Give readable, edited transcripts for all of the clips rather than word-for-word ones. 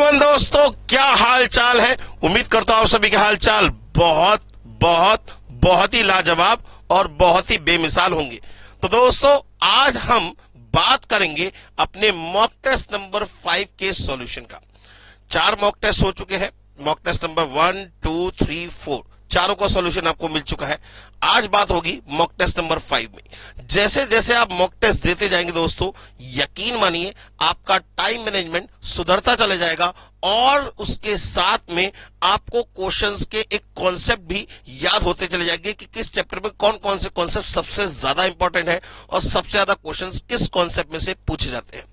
Everyone दोस्तों, क्या हाल चाल है। उम्मीद करता हूं आप सभी के हाल चाल बहुत बहुत बहुत ही लाजवाब और बहुत ही बेमिसाल होंगे। तो दोस्तों, आज हम बात करेंगे अपने मॉक टेस्ट नंबर 5 के सॉल्यूशन का। 4 मॉक टेस्ट हो चुके हैं। मॉक टेस्ट नंबर 1, 2, 3, 4 चारों का सॉल्यूशन आपको मिल चुका है। आज बात होगी मॉक टेस्ट नंबर 5 में। जैसे जैसे आप मॉक टेस्ट देते जाएंगे दोस्तों, यकीन मानिए आपका टाइम मैनेजमेंट सुधरता चला जाएगा और उसके साथ में आपको क्वेश्चंस के एक कॉन्सेप्ट भी याद होते चले जाएंगे कि किस चैप्टर में कौन कौन से कॉन्सेप्ट सबसे ज्यादा इंपॉर्टेंट है और सबसे ज्यादा क्वेश्चंस किस कॉन्सेप्ट में से पूछे जाते हैं।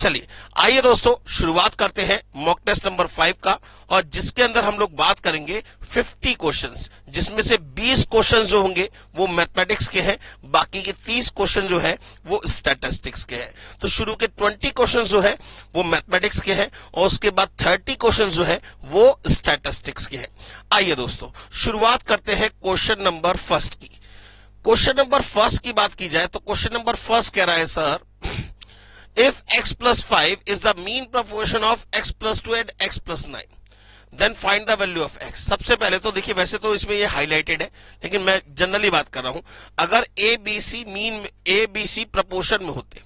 चलिए आइए दोस्तों, शुरुआत करते हैं मॉक टेस्ट नंबर 5 का, और जिसके अंदर हम लोग बात करेंगे 50 क्वेश्चंस, जिसमें से 20 क्वेश्चंस जो होंगे वो मैथमेटिक्स के हैं, बाकी के 30 क्वेश्चन जो है वो स्टैटिस्टिक्स के हैं। तो शुरू के 20 क्वेश्चन जो है वो मैथमेटिक्स के हैं और उसके बाद 30 क्वेश्चन जो है वो स्टैटिस्टिक्स के हैं। आइए दोस्तों, शुरुआत करते हैं क्वेश्चन नंबर 1 की। क्वेश्चन नंबर 1 की बात की जाए तो क्वेश्चन नंबर 1 कह रहा है, sir if x plus 5 is the mean proportion of x plus 2 and x plus 9, then find the value of x। सबसे पहले तो देखिए, वैसे तो इसमें ये हाईलाइटेड है, लेकिन मैं जनरली बात कर रहा हूं। अगर A B C mean A B C proportion में होते,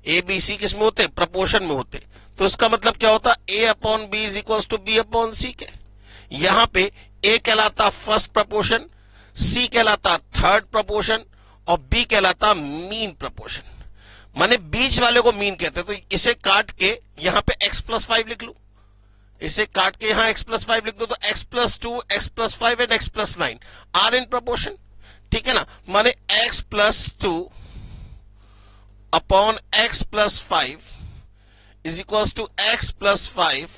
ए बी सी किस में होते, प्रपोर्शन में होते, तो इसका मतलब क्या होता, a upon B is equal to B upon C के। यहां पे a कहलाता फर्स्ट प्रपोर्शन, c कहलाता थर्ड प्रपोर्शन और b कहलाता मीन प्रपोर्शन। माने बीच वाले को मीन कहते हैं। तो इसे काट के यहां पे x प्लस 5 लिख लू, इसे काट के यहां x प्लस 5 लिख दो, तो x plus 2, x plus 5 and x plus 9 are in proportion. ठीक है ना। माने x plus 2 upon x plus 5 is equal to x plus 5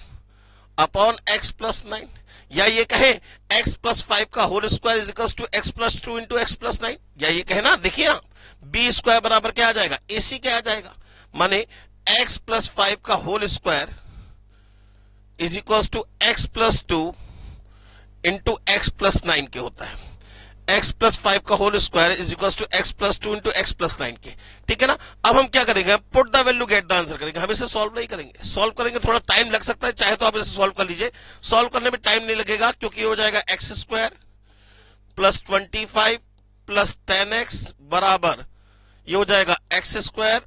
upon x plus 9, या ये कहे x प्लस 5 का whole square is equal to x plus 2 into x plus 9, या ये कहे ना, देखिए ना, बी स्क्वायर बराबर क्या आ जाएगा, AC क्या आ जाएगा। माने x प्लस 5 का whole square is equal to x plus 2 into x plus 9 के होता है। x प्लस 5 का whole square is equal to x plus 2 into x plus 9 के। ठीक है ना। अब हम क्या करेंगे, put the value get the answer करेंगे। हम इसे सॉल्व नहीं करेंगे, सॉल्व करेंगे थोड़ा टाइम लग सकता है, चाहे तो आप इसे सॉल्व कर लीजिए। सॉल्व करने में टाइम नहीं लगेगा, क्योंकि हो जाएगा x square plus 25 plus 10x बराबर, ये हो जाएगा x square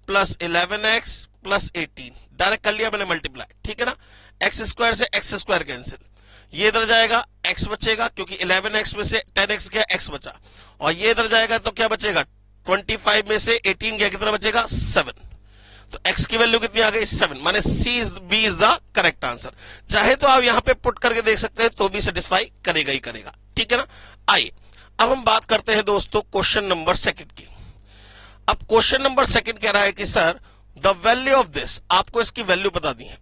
plus 11x plus 18। Direct कर लिया मैंने मल्टीप्लाई। ठीक है ना। x स्क्वायर से x स्क्वायर कैंसिल, ये इधर जाएगा, x बचेगा, क्योंकि 11x में से 10x गया, x बचा, और ये इधर जाएगा तो क्या बचेगा, 25 में से 18 गया, कितना बचेगा, 7। तो x की वैल्यू कितनी आ गई, 7। माने B is the correct answer. चाहे तो आप यहां पे पुट करके देख सकते हैं, तो भी सेटिस्फाई करेगा ही करेगा। ठीक है ना। आइए अब हम बात करते हैं दोस्तों क्वेश्चन नंबर 2 की। अब क्वेश्चन नंबर 2 कह रहा है कि sir the value of this, आपको इसकी वैल्यू बता दी है।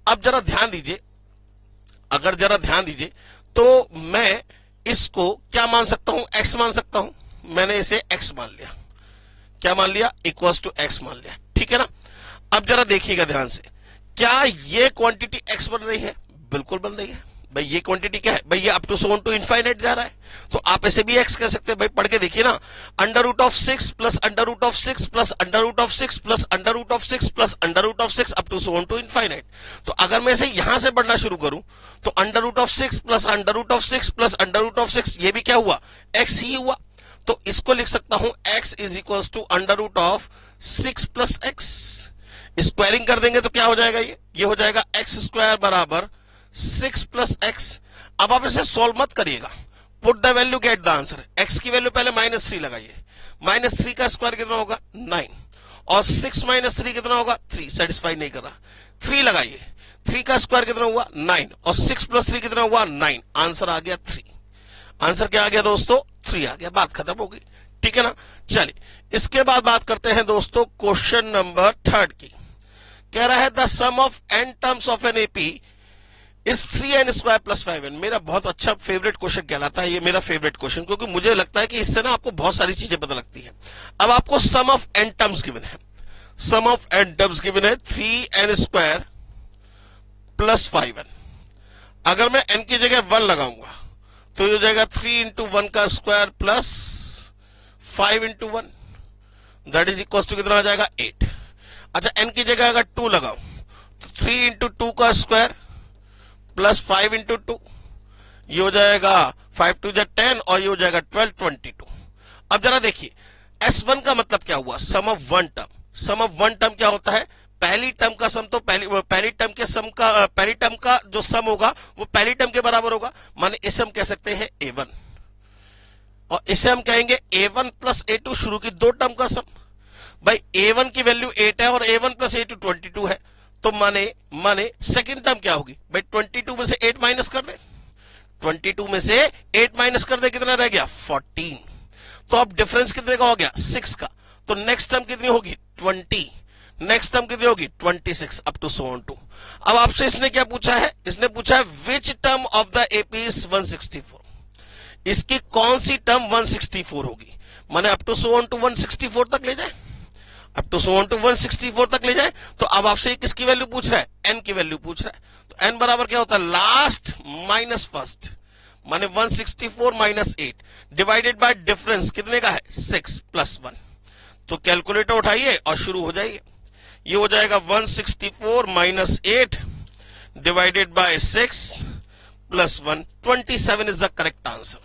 अब जरा ध्यान दीजिए, अगर जरा ध्यान दीजिए तो मैं इसको क्या मान सकता हूं, x मान सकता हूं। मैंने इसे x मान लिया, क्या मान लिया, इक्वल्स टू x मान लिया। ठीक है ना। अब जरा देखिएगा ध्यान से, क्या ये क्वांटिटी x बन रही है, बिल्कुल बन रही है। भाई ये क्वांटिटी क्या है, भाई ये up to so to infinite जा रहा है, तो आप इसे भी x कह सकते हैं। भाई पढ़ के देखिए ना, under root of 6 plus under root of 6 plus under root of 6 plus under root of 6 plus under root of 6 up to so to infinite. तो अगर मैं इसे यहां से बढ़ना शुरू करूं तो under root of 6 plus under root of 6 plus under root of 6, ये भी क्या हुआ, x ही हुआ। तो इसको लिख सकता हूं x is equal to under root of 6 plus x। Squaring कर देंगे तो क्या हो जाएगा, ये हो जाएगा x स्क्वायर बराबर 6 प्लस x। अब आप इसे सॉल्व मत करिएगा, put the value get the answer. x की वैल्यू पहले -3 लगाइए, -3 का स्क्वायर कितना होगा, 9, और 6 माइनस 3 कितना होगा, 3। सेटिस्फाई नहीं कर रहा, 3 लगाइए, 3 का स्क्वायर कितना हुआ, 9, और 6 प्लस 3 कितना हुआ, 9। आंसर आ गया 3। आंसर क्या आ गया दोस्तों, 3 आ गया। बात खत्म हो गई। ठीक है ना। चलिए इसके बाद बात करते हैं दोस्तों क्वेश्चन नंबर 3 की। कह रहा है the sum of n terms of an AP is 3n square plus 5n। मेरा बहुत अच्छा फेवरेट क्वेश्चन कहलाता है ये, मेरा फेवरेट क्वेश्चन, क्योंकि मुझे लगता है कि इससे ना आपको बहुत सारी चीजें पता लगती है। अब आपको सम ऑफ n टर्म्स गिवन है, सम ऑफ n टर्म्स गिवन है 3n स्क्वायर प्लस 5n। अगर मैं n की जगह 1 लगाऊंगा तो ये हो जाएगा 3 इंटू 1 का square plus 5 into 1, that is equal to कितना आ जाएगा, 8। अच्छा n की जगह अगर 2 लगाऊं तो 3 इंटू 2 का स्क्वायर प्लस 5 इंटू 2, ये हो जाएगा 5 टू जा 10 और ये हो जाएगा 12, 22। अब जरा देखिए S1 का मतलब क्या हुआ, sum of one term. Sum of one term क्या होता है, पहली टर्म का सम तो पहली टर्म के सम का पहली टर्म का जो सम होगा वो पहली टर्म के बराबर होगा, माने इसे हम कह सकते हैं A1 और इसे हम कहेंगे A1 प्लस A2, शुरू की दो टर्म का सम। भाई A1 की वैल्यू 8 है और A1 प्लस A2 22 है, तो माने सेकंड टर्म क्या होगी, भाई 22 में से 8 माइनस कर दे, 22 में से 8 माइनस कर दे, कितना रह गया 14। तो अब डिफरेंस कितने का हो गया 6 का, तो नेक्स्ट टर्म कितनी होगी 20, नेक्स्ट टर्म कितनी होगी 26 up to so on to. अब आपसे इसने क्या पूछा है, इसने पूछा है which term of the AP is 164, इसकी कौन सी टर्म 164 होगी, माने up to so on to 164 तक ले जाए, up to so on to 164 तक ले जाए। तो अब आपसे किसकी वैल्यू पूछ रहा है, एन की वैल्यू पूछ रहा है। तो एन बराबर क्या होता है, लास्ट माइनस फर्स्ट, माने 164 माइनस 8 डिवाइडेड बाय डिफरेंस कितने का है 6 प्लस 1। तो कैलकुलेटर उठाइए और शुरू हो जाइए, ये हो जाएगा 164 minus 8 divided by 6 plus 1, 27 is the correct answer,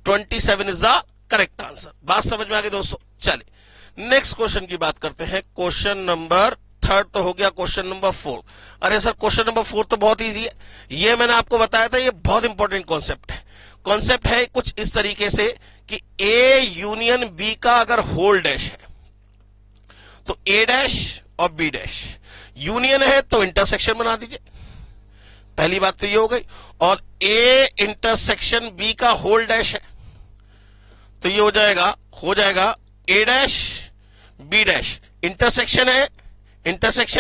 27 is the correct answer. बात समझ में आ गई दोस्तों। चलिए नेक्स्ट क्वेश्चन की बात करते हैं, क्वेश्चन नंबर 3 तो हो गया, क्वेश्चन नंबर 4। अरे सर क्वेश्चन नंबर 4 तो बहुत इजी है, ये मैंने आपको बताया था, ये बहुत इंपॉर्टेंट कॉन्सेप्ट है। कॉन्सेप्ट है कुछ इस तरीके से कि ए यूनियन बी का अगर होल डैश है तो ए डैश और बी डैश यूनियन है तो इंटरसेक्शन बना दीजिए, पहली बात तो ये हो गई। और ए इंटरसेक्शन बी का होल डैश है तो ये हो जाएगा ए डैश बी डैश, इंटरसेक्शन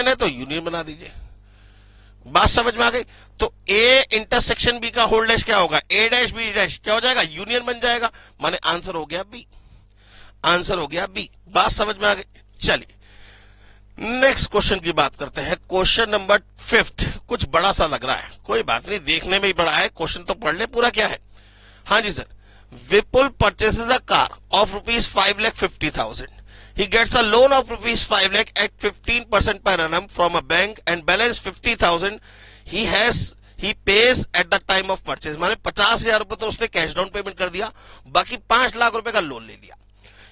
है तो यूनियन बना दीजिए। बात समझ में आ गई। तो ए इंटरसेक्शन बी का होल डैश क्या होगा, ए डैश बी डैश क्या हो जाएगा, यूनियन बन जाएगा, माने आंसर हो गया बी, आंसर हो गया बी। बात समझ में आ गई। चलिए नेक्स्ट क्वेश्चन की बात करते हैं, क्वेश्चन नंबर 5। कुछ बड़ा सा लग रहा है, कोई बात नहीं, देखने में ही बड़ा है, क्वेश्चन तो पढ़ ले पूरा क्या है। हाँ जी sir, Vipul purchases a car of ₹5,50,000. He gets a loan of ₹5 lakh at 15% per annum from a bank and balance 50,000 he pays at the time of purchase. माने 50,000 रुपए तो उसने कैश डाउन पेमेंट कर दिया, बाकी 5 लाख रुपए का लोन ले लिया।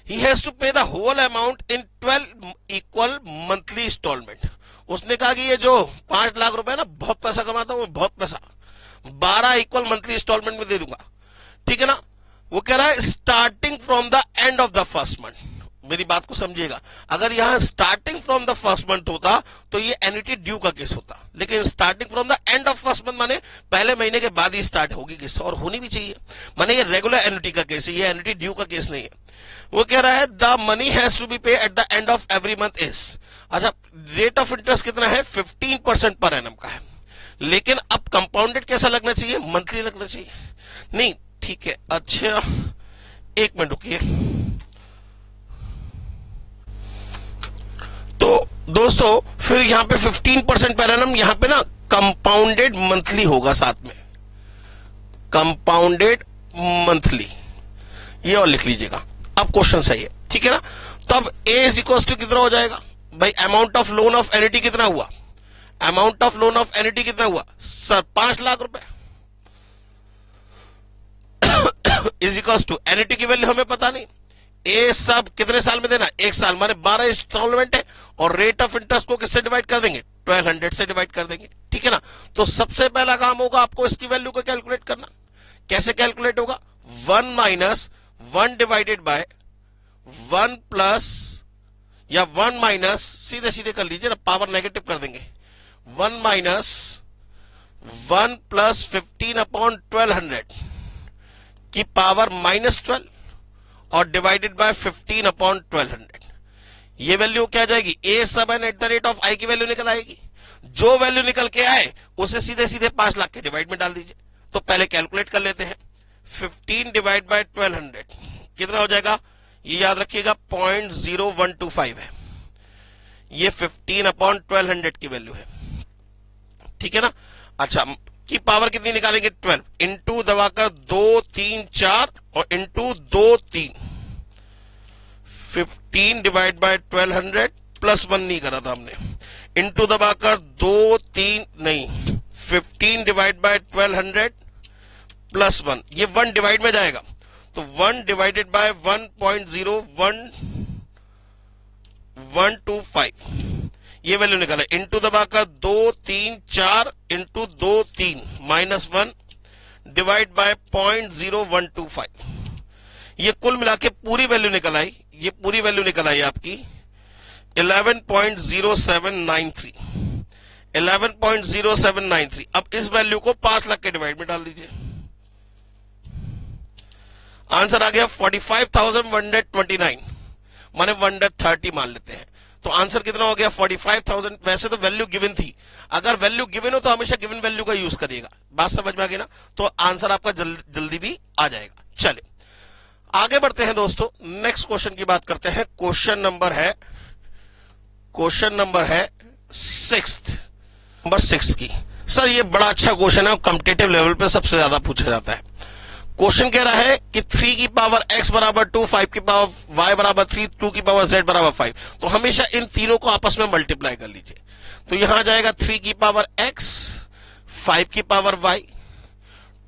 He has to pay the whole amount in 12 equal monthly installment. उसने कहा कि ये जो 5 लाख रुपए ना, बहुत पैसा कमाता हूं, बहुत पैसा 12 इक्वल मंथली इंस्टॉलमेंट में दे दूंगा, ठीक है ना। वो कह रहा है starting from the end of the first month. मेरी बात को समझिएगा, अगर यहां starting from the first month होता तो ये एन्युटी ड्यू का केस होता, लेकिन starting from the end of first month माने पहले महीने के बाद ही स्टार्ट होगी किस्त, और होनी भी चाहिए, माने ये रेगुलर एन्युटी का केस है, ये एन्युटी ड्यू का केस नहीं है। वो कह रहा है the money has to be pay at the end of every month is, अच्छा रेट ऑफ इंटरेस्ट कितना है 15% पर एनम का है, लेकिन अब कंपाउंडेड कैसा लगना चाहिए, मंथली लगना चाहिए, नहीं ठीक है। अच्छा एक मिनट रुकिए। तो दोस्तों फिर यहां पे 15% पर एनम, यहां पे ना कंपाउंडेड मंथली होगा, साथ में कंपाउंडेड मंथली, ये और लिख लीजिएगा। अब क्वेश्चन सही है, ठीक है ना। तो अब ए इज इक्वल टू कितना हो जाएगा भाई, amount of loan of annuity कितना हुआ, amount of loan of annuity कितना हुआ सर 5 लाख रुपए, इज इक्वल टू एन्युटी की वैल्यू हमें पता नहीं, ए सब कितने साल में देना 1 साल, माने 12 इंस्टॉलमेंट है, और रेट ऑफ इंटरेस्ट को किससे डिवाइड कर देंगे 1200 से डिवाइड कर देंगे, ठीक है ना। तो सबसे पहला काम होगा आपको इसकी वैल्यू को कैलकुलेट करना। कैसे कैलकुलेट होगा, 1 माइनस 1 डिवाइडेड बाय 1 प्लस या 1 माइनस, सीधे सीधे कर लीजिए ना, पावर नेगेटिव कर देंगे, 1 माइनस 1 प्लस 15/1200 की पावर -12 और डिवाइडेड बाय 15/1200। ये वैल्यू क्या जाएगी, A sub n at the rate of I की वैल्यू निकल आएगी। जो वैल्यू निकल के आए उसे सीधे सीधे 5 लाख के डिवाइड में डाल दीजिए। तो पहले कैलकुलेट कर लेते हैं, 15 डिवाइड बाय 1200 कितना हो जाएगा, ये याद रखिएगा 0.0125 है, ये 15/1200 की वैल्यू है, ठीक है ना। अच्छा की पावर कितनी निकालेंगे 12 इंटू दबाकर 2 3 4 और इंटू 2 3, 15 डिवाइड बाय 1200 प्लस 1 नहीं करा था हमने, इंटू दबाकर 2 3 नहीं 15 डिवाइड बाय 1200 प्लस 1, ये 1 डिवाइड में जाएगा तो 1 डिवाइडेड बाय 1.0125 ये वैल्यू निकाला। इंटू दबाकर 2 3 4 इंटू 2 3 माइनस 1 डिवाइड बाय 0.0125, ये कुल मिला के पूरी वैल्यू निकल आई, ये पूरी वैल्यू निकल आई आपकी 11.0793। 11.0793। अब इस वैल्यू को 5 लाख के डिवाइड में डाल दीजिए, आंसर आ गया 45,129 माने 130 मान लेते हैं। तो आंसर कितना हो गया 45,000। वैसे तो वैल्यू गिवन थी, अगर वैल्यू गिवन हो तो हमेशा गिवन वैल्यू का यूज करिएगा, बात समझ में आ गई ना, तो आंसर आपका जल्दी भी आ जाएगा। चलिए आगे बढ़ते हैं दोस्तों, नेक्स्ट क्वेश्चन की बात करते हैं। क्वेश्चन नंबर है 6 की। सर ये बड़ा अच्छा क्वेश्चन है, कॉम्पिटिटिव लेवल पे सबसे ज्यादा पूछा जाता है। क्वेश्चन कह रहा है कि 3 की पावर x बराबर 2, 5 की पावर y बराबर 3, 2 की पावर z बराबर 5। तो हमेशा इन तीनों को आपस में मल्टीप्लाई कर लीजिए। तो यहां आ जाएगा 3 की पावर x, 5 की पावर y,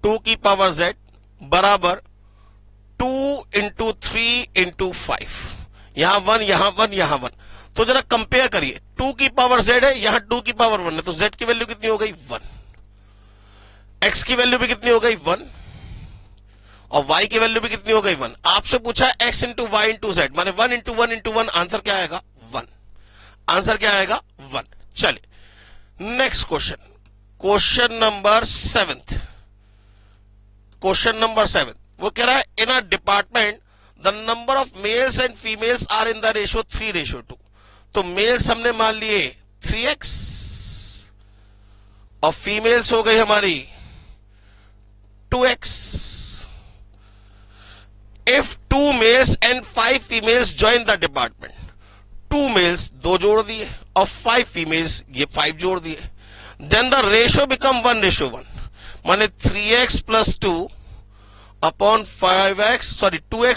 2 की पावर z बराबर 2 इंटू 3 इंटू 5। यहां 1, यहां 1, यहां 1। तो जरा कंपेयर करिए, 2 की पावर z है, यहां 2 की पावर 1 है, तो z की वैल्यू कितनी हो गई 1, x की वैल्यू भी कितनी हो गई 1 और y की वैल्यू भी कितनी हो गई 1। आपसे पूछा है x into y into z, माने 1 इंटू 1 इंटू 1, आंसर क्या आएगा 1। आंसर क्या आएगा 1। चलिए नेक्स्ट क्वेश्चन, क्वेश्चन नंबर 7। वो कह रहा है in a department the number of males and females are in the ratio 3:2। तो मेल्स हमने मान लिए 3x और फीमेल्स हो गई हमारी 2x। If 2 males and 5 females join the department, 2 males 2 जोड़ दिए और 5 females ये 5 जोड़ दिए, then the ratio become 1:1, माने 3x plus 2 upon 2x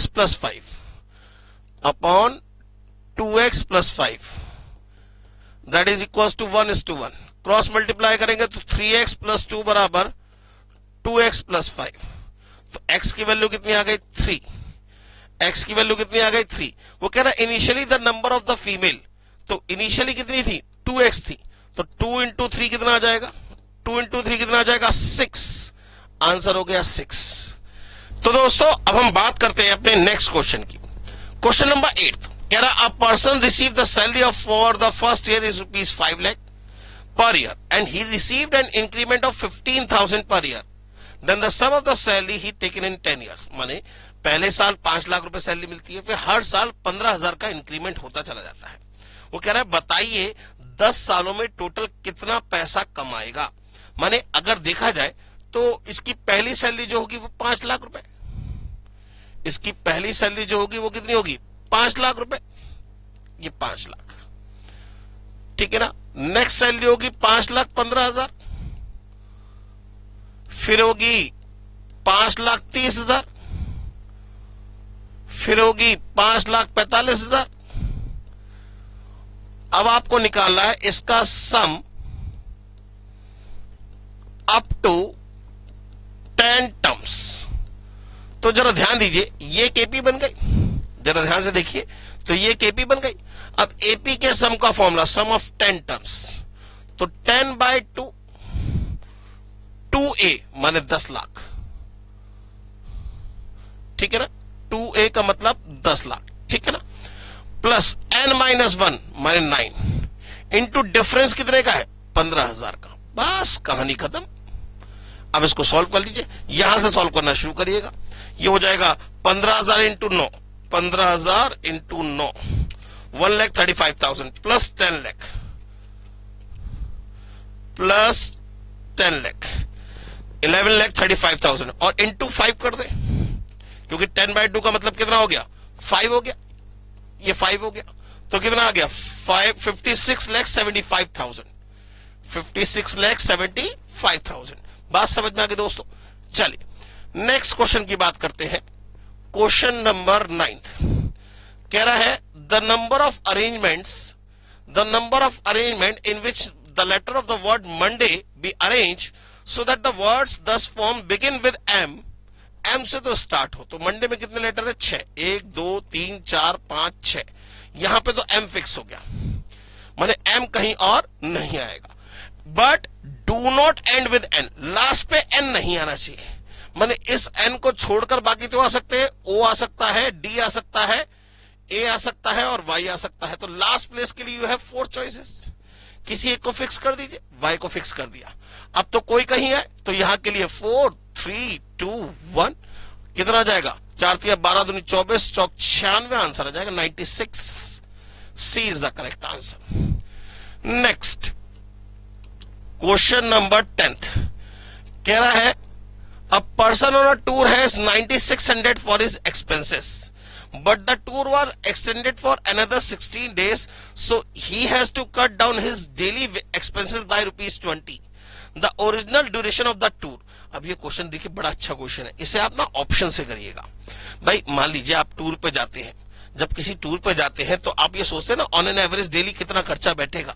plus 5 upon 2x plus 5 that is equals to 1:1। Cross multiply करेंगे तो 3x plus 2 बराबर 2x plus 5। तो x की वैल्यू कितनी आ गई 3, x की वैल्यू कितनी आ गई 3। वो कह रहा है initially the number of the female, तो इनिशियली कितनी थी 2x थी, तो 2 इंटू 3 कितना आ जाएगा 2 इंटू 3 कितना आ जाएगा 6। आंसर हो गया 6। तो दोस्तों अब हम बात करते हैं अपने नेक्स्ट क्वेश्चन की। क्वेश्चन नंबर 8 कह रहा a person receive the salary of for the first year is ₹5 lakh per year and he received an increment of 15,000 per year, then the sum of the salary he taken in 10 years। माने पहले साल 5 लाख रुपए salary मिलती है, फिर हर साल 15,000 का increment होता चला जाता है। वो कह रहा है बताइए 10 सालों में टोटल कितना पैसा कमाएगा। माने अगर देखा जाए तो इसकी पहली सैलरी जो होगी वो 5 लाख रुपए, इसकी पहली सैलरी जो होगी वो कितनी होगी 5 लाख रुपए, ये 5 लाख, ठीक है ना। नेक्स्ट सैलरी होगी 5,15,000, फिर होगी 5,30,000, फिर होगी 5,45,000। अब आपको निकालना है इसका सम अप टू 10 टर्म्स। तो जरा ध्यान दीजिए, ये केपी बन गई, जरा ध्यान से देखिए, तो ये केपी बन गई। अब एपी के सम का फॉर्मूला सम ऑफ 10 टर्म्स, तो 10/2 2a माने 10 लाख, ठीक है ना। 2a का मतलब 10 लाख, ठीक है ना, प्लस n-1 माने 9 इंटू डिफरेंस कितने का है 15,000 का। बस कहानी खत्म। अब इसको सॉल्व कर लीजिए, यहां से सॉल्व करना शुरू करिएगा। ये हो जाएगा 15,000 into 9, 15,000 into 9 1,35,000 plus 10 lakh plus 10 lakh 11,35,000 और इंटू 5 कर दे, क्योंकि 10/2 का मतलब कितना हो गया 5 हो गया, ये 5 हो गया, तो कितना आ गया 56,75,000 56,75,000। बात समझ में आ गई दोस्तों। चलिए नेक्स्ट क्वेश्चन की बात करते हैं। क्वेश्चन नंबर 9 कह रहा है the number of arrangements the number of arrangement in which the letter of the word Monday be arranged so that the words thus form begin with M. M से तो start हो, तो Monday में कितने letter है? 6, 1 2 3 4 5 6। यहां पे तो M फिक्स हो गया, माने M कहीं और नहीं आएगा। But do not and with N, last पे N नहीं आना चाहिए, माने इस N को छोड़कर बाकी तो आ सकते हैं, O आ सकता है, D आ सकता है, A आ सकता है और Y आ सकता है। तो लास्ट प्लेस के लिए यू हैव 4 चॉइसेस, किसी एक को फिक्स कर दीजिए, Y को फिक्स कर दिया। अब तो कोई कहीं है तो यहां के लिए 4 3 2 1 कितना आ जाएगा? 4 3 12 दूनी 24, चौक 96, आंसर आ जाएगा 96। C is the correct answer. Next question number 10th कह रहा है a person on a tour has 9600 for his expenses but the tour was extended for another 16 days, so he has to cut down his daily expenses by ₹20, the original duration of the tour। अब ये question देखिए, बड़ा अच्छा question है, इसे आप ना option से करिएगा। भाई मान लीजिए आप टूर पे जाते हैं, जब किसी टूर पे जाते हैं तो आप ये सोचते हैं ना ऑन एन एवरेज डेली कितना खर्चा बैठेगा।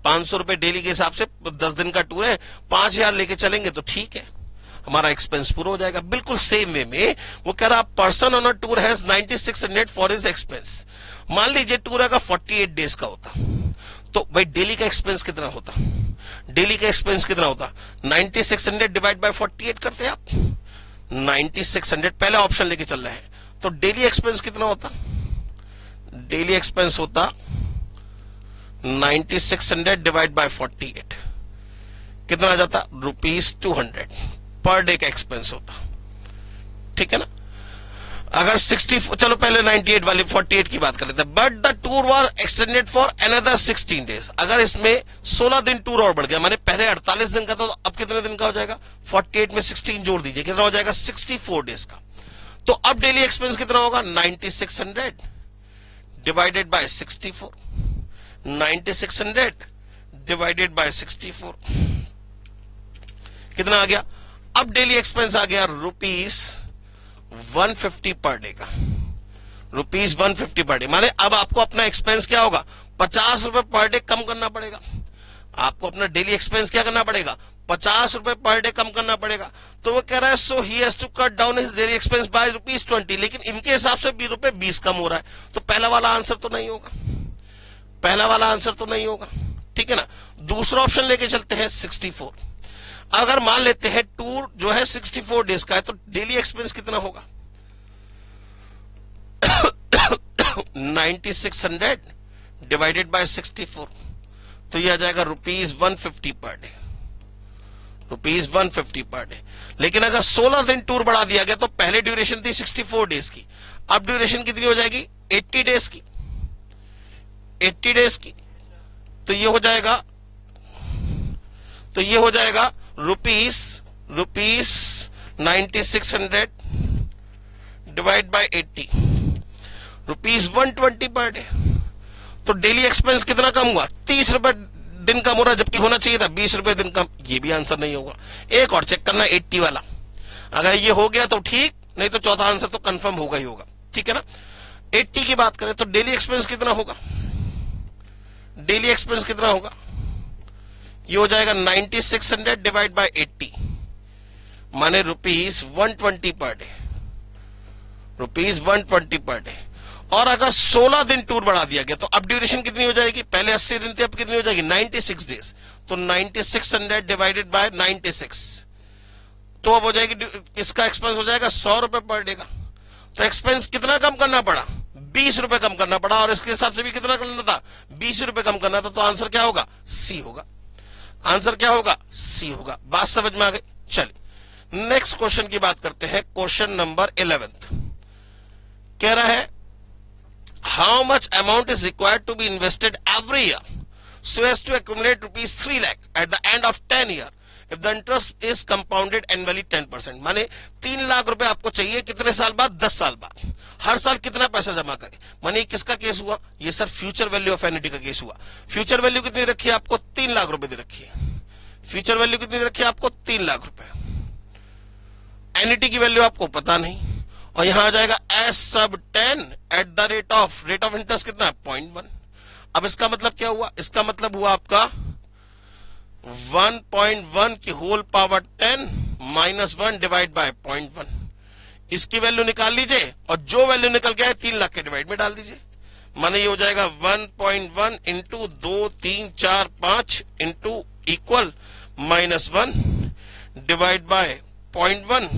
500 रुपए डेली के हिसाब से 10 दिन का टूर है, 5000 लेके चलेंगे तो ठीक है, हमारा एक्सपेंस पूरा हो जाएगा। बिल्कुल सेम वे में वो कह रहा person on a tour has 9600 for his expense. मान लीजिए टूर अगर 48 डेज का होता तो भाई डेली का एक्सपेंस कितना होता? डेली का एक्सपेंस कितना होता? 9600 डिवाइड बाय 48 करते हैं आप, 9600 पहले ऑप्शन लेके चल रहे हैं, तो डेली एक्सपेंस कितना होता? डेली एक्सपेंस होता 9600 डिवाइड बाय 48, कितना आ जाता? ₹200 पर डे का एक्सपेंस होता, ठीक है ना। अगर 60, चलो पहले 98 वाली 48 की बात कर लेते हैं। But the tour was extended for another 16 days, अगर इसमें 16 दिन टूर और बढ़ गया, माने पहले 48 दिन का था तो अब कितने दिन का हो जाएगा? 48 में 16 जोड़ दीजिए, कितना हो जाएगा? 64 डेज का। तो अब डेली एक्सपेंस कितना होगा? 9600 डिवाइडेड बाय 64, 9600 डिवाइडेड बाय 64 कितना आ गया? अब डेली एक्सपेंस आ गया ₹150 पर डे का, ₹150 पर डे। माने अब आपको अपना एक्सपेंस क्या होगा? 50 रुपए पर डे कम करना पड़ेगा। आपको अपना डेली एक्सपेंस क्या करना पड़ेगा? 50 रुपए पर डे कम करना पड़ेगा। तो वो कह रहा है so he has to cut down his daily expense by ₹20, लेकिन इनके हिसाब से ₹20 कम हो रहा है, तो पहला वाला आंसर तो नहीं होगा, पहला वाला आंसर तो नहीं होगा, ठीक है ना। दूसरा ऑप्शन लेके चलते हैं 64। अगर मान लेते हैं टूर जो है 64 डेज का है तो डेली एक्सपेंस कितना होगा? 9600 डिवाइडेड बाय 64, तो यह आ जाएगा ₹150 पर डे, ₹150 पर डे। लेकिन अगर 16 दिन टूर बढ़ा दिया गया तो पहले ड्यूरेशन थी 64 डेज की, अब ड्यूरेशन कितनी हो जाएगी? 80 डेज की, 80 डेज की। तो ये हो जाएगा ₹9600 डिवाइड बाय 80, ₹120 पर डे। तो डेली एक्सपेंस कितना कम हुआ? 30 रुपए दिन कम हो रहा है, जबकि होना चाहिए था 20 रुपए दिन कम। ये भी आंसर नहीं होगा। एक और चेक करना 80 वाला, अगर ये हो गया तो ठीक, नहीं तो चौथा आंसर तो कंफर्म होगा ही होगा, ठीक है ना। 80 की बात करें तो डेली एक्सपेंस कितना होगा? डेली एक्सपेंस कितना होगा? ये हो जाएगा 9600 डिवाइड बाय 80, माने ₹120 पर डे, ₹120 पर डे। और अगर 16 दिन टूर बढ़ा दिया गया तो अब ड्यूरेशन कितनी हो जाएगी? पहले 80 दिन थी, अब कितनी हो जाएगी? 96 डेज। तो 9600 डिवाइडेड बाय 96, तो अब हो जाएगी, इसका एक्सपेंस हो जाएगा ₹100 पर डे का। तो एक्सपेंस कितना कम करना पड़ा? 20 रुपए कम करना पड़ा, और इसके हिसाब से भी कितना करना था? 20 रुपए कम करना था। तो आंसर क्या होगा? सी होगा। आंसर क्या होगा? सी होगा। बात समझ में आ गई? चलिए नेक्स्ट क्वेश्चन की बात करते हैं। क्वेश्चन नंबर 11 कह रहा है how much amount is required to be invested every year so as to accumulate ₹3 lakh at the end of 10 year if the interest is compounded annually 10%। माने 3 लाख रुपए आपको चाहिए कितने साल बाद? 10 साल बाद। हर साल कितना पैसा जमा करें? माने किसका केस हुआ? ये sir future value of annuity का केस हुआ। फ्यूचर वैल्यू कितनी रखी है आपको? 3 लाख रुपए दे रखी है। फ्यूचर वैल्यू कितनी रखी है आपको? 3 लाख रुपए। एन्युटी की वैल्यू आपको पता नहीं, और यहां आ जाएगा एस सब 10 eight the rate of interest कितना है? 0.1। अब इसका मतलब क्या हुआ, इसका मतलब हुआ आपका 1.1 की होल पावर 10 -1 डिवाइड बाय 0.1। इसकी वैल्यू निकाल लीजिए और जो वैल्यू निकल गया है 3 लाख के डिवाइड में डाल दीजिए। माने ये हो जाएगा 1.1 into 2 3 4 5 into equal -1 divide by 0.1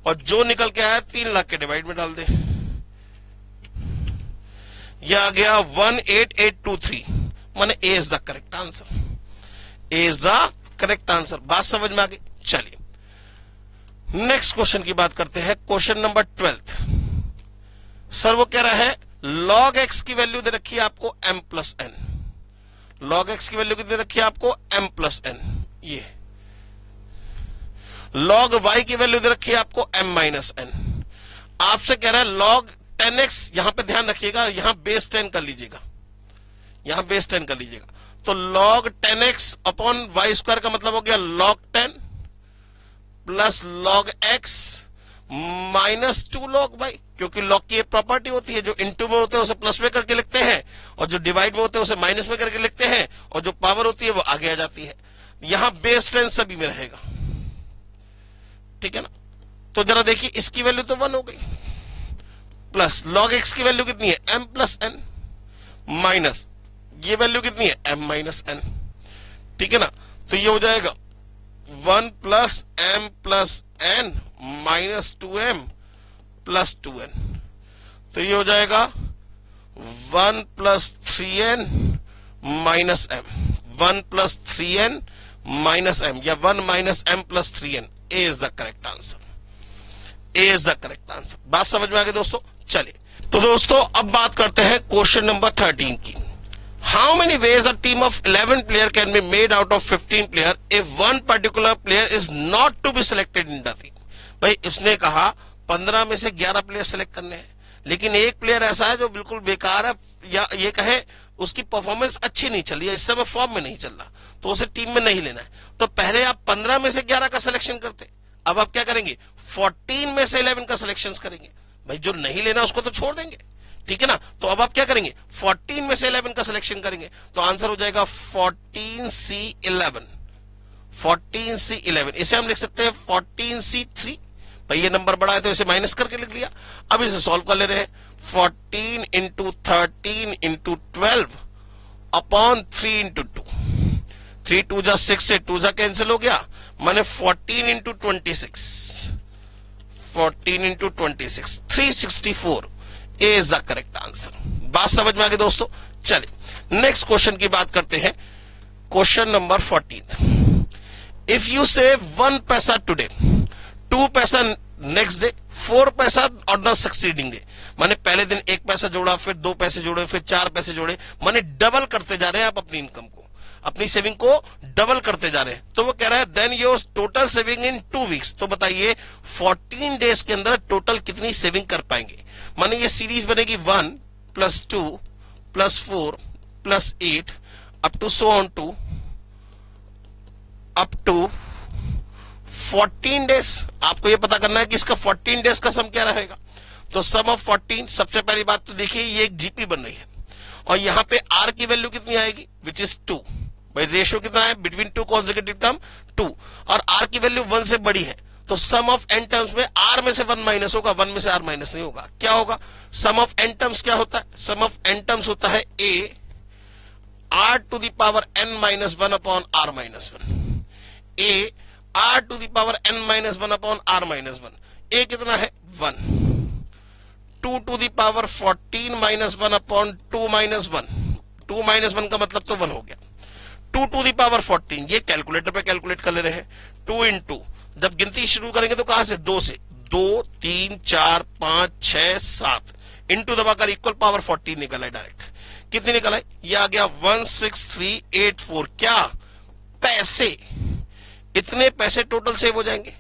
और जो निकल के आया 3 लाख के डिवाइड में डाल दे। यह आ गया 18823। माने A is the correct answer, A is the correct answer. बात समझ में आ गई। चलिए नेक्स्ट क्वेश्चन की बात करते हैं, क्वेश्चन नंबर 12। सर वो कह रहा है log x की वैल्यू दे रखी है आपको m plus n। log x की वैल्यू कितनी रखी है आपको m प्लस n। ये log y की वैल्यू दे रखी है आपको m माइनस n। आपसे कह रहा है log 10x, यहां पे ध्यान रखिएगा, यहां बेस 10 कर लीजिएगा, यहां बेस 10 कर लीजिएगा। तो log 10x upon y square का मतलब हो गया log 10 plus log x minus 2 log y, क्योंकि log की एक प्रॉपर्टी होती है, जो इनटू में होते हैं उसे प्लस में करके लिखते हैं और जो डिवाइड में होते हैं उसे माइनस में करके लिखते हैं और जो पावर होती है वो आगे आ जाती है। यहां बेस 10 सभी में रहेगा, ठीक है ना। तो जरा देखिए इसकी वैल्यू तो 1 हो गई, प्लस log x की वैल्यू कितनी है m प्लस n, माइनस ये वैल्यू कितनी है m माइनस n, ठीक है ना। तो ये हो जाएगा 1 plus m plus n minus 2m plus 2n। तो ये हो जाएगा 1 plus 3n minus m, 1 plus 3n minus m या 1 minus m plus 3n। A is the correct answer, A is the correct answer. बात समझ में आ गई दोस्तों। चलिए तो दोस्तों अब बात करते हैं क्वेश्चन नंबर 13 की। How many ways a team of 11 player can be made out of 15 player if one particular player is not to be selected in the team. भाई उसने कहा 15 में से 11 प्लेयर सेलेक्ट करने हैं, लेकिन एक प्लेयर ऐसा है जो बिल्कुल बेकार है, या ये कहे उसकी परफॉर्मेंस अच्छी नहीं चल रही है, इस समय फॉर्म में नहीं चल रहा, तो उसे टीम में नहीं लेना है। तो पहले आप 15 में से 11 का सिलेक्शन करते, अब आप क्या करेंगे 14 में से 11 का सिलेक्शन करेंगे। भाई जो नहीं लेना उसको तो छोड़ देंगे, ठीक है ना। तो अब आप क्या करेंगे 14 में से 11 का सिलेक्शन करेंगे, तो आंसर हो जाएगा 14C11, 14C11। इसे हम लिख सकते हैं 14C3। भाई ये नंबर बड़ा है तो इसे माइनस करके लिख लिया। अब इसे सॉल्व कर ले रहे हैं, 14 इंटू 13 इंटू 12 अपॉन 3 इंटू 2, 3 2 जा 6 से 2 जा कैंसिल हो गया, माने 14 into 26, 14 into 26 364। A is the correct answer. बात समझ में आ गई दोस्तों। चलिए नेक्स्ट क्वेश्चन की बात करते हैं, question number 14। If you save 1 पैसा टुडे, 2 पैसा नेक्स्ट डे, 4 पैसा और द सक्सीडिंग डे, माने पहले दिन 1 पैसा जोड़ा, फिर 2 पैसे जोड़े, फिर 4 पैसे जोड़े, माने डबल करते जा रहे हैं आप अपनी इनकम को, अपनी सेविंग को डबल करते जा रहे हैं। तो वो कह रहा है then your total saving in 2 weeks. तो बताइए 14 डेज के अंदर टोटल कितनी सेविंग कर पाएंगे। माने ये सीरीज बनेगी 1 plus 2 plus 4 plus 8 up to so on to up to 14 days. आपको ये पता करना है कि इसका 14 डेज का सम क्या रहेगा। तो सम ऑफ 14, सबसे पहली बात तो देखिए ये एक जीपी बन रही है और यहां पे आर की वैल्यू कितनी आएगी, विच इज 2। भाई रेशियो कितना है बिटवीन 2 कॉन्सेक्यूटिव टर्म 2, और आर की वैल्यू 1 से बड़ी है। तो सम ऑफ एन टर्म्स में आर में से 1 माइनस होगा, 1 में से आर माइनस नहीं होगा। क्या होगा सम ऑफ एन टर्म्स, क्या होता है सम ऑफ एन टर्म्स होता है a r to the power n minus 1 upon r minus 1, a r to the power n minus 1 upon r minus 1। A कितना है 1, 2 to the power 14 minus 1 upon 2 minus 1, 2 minus 1 का मतलब तो 1 हो गया। 2 to the power 14, ये calculator पे calculate कर ले रहे हैं। 2 इंटू, जब गिनती शुरू करेंगे तो कहां से 2 से, 2 3 4 5 6 7 इंटू दबाकर इक्वल पावर 14 निकला है डायरेक्ट। कितनी निकला है, ये आ गया 16384। क्या पैसे, इतने पैसे टोटल सेव हो जाएंगे।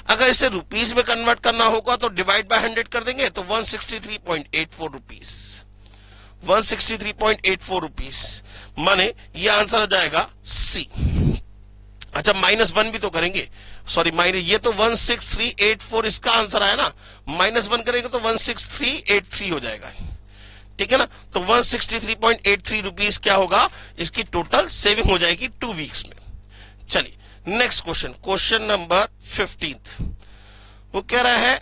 अगर इसे रुपीस में कन्वर्ट करना होगा तो डिवाइड बाय 100 कर देंगे, तो 163.84 रुपीस, 163.84 रुपीस, माने ये आंसर आ जाएगा सी। अच्छा -1 भी तो करेंगे, सॉरी माइनस, ये तो 16384 इसका आंसर आया ना, -1 करेंगे तो 16383 हो जाएगा, ठीक है ना। तो 163.83 रुपीज क्या होगा, इसकी टोटल सेविंग हो जाएगी 2 वीक्स में। चलिए नेक्स्ट क्वेश्चन, क्वेश्चन नंबर 15। वो कह रहा है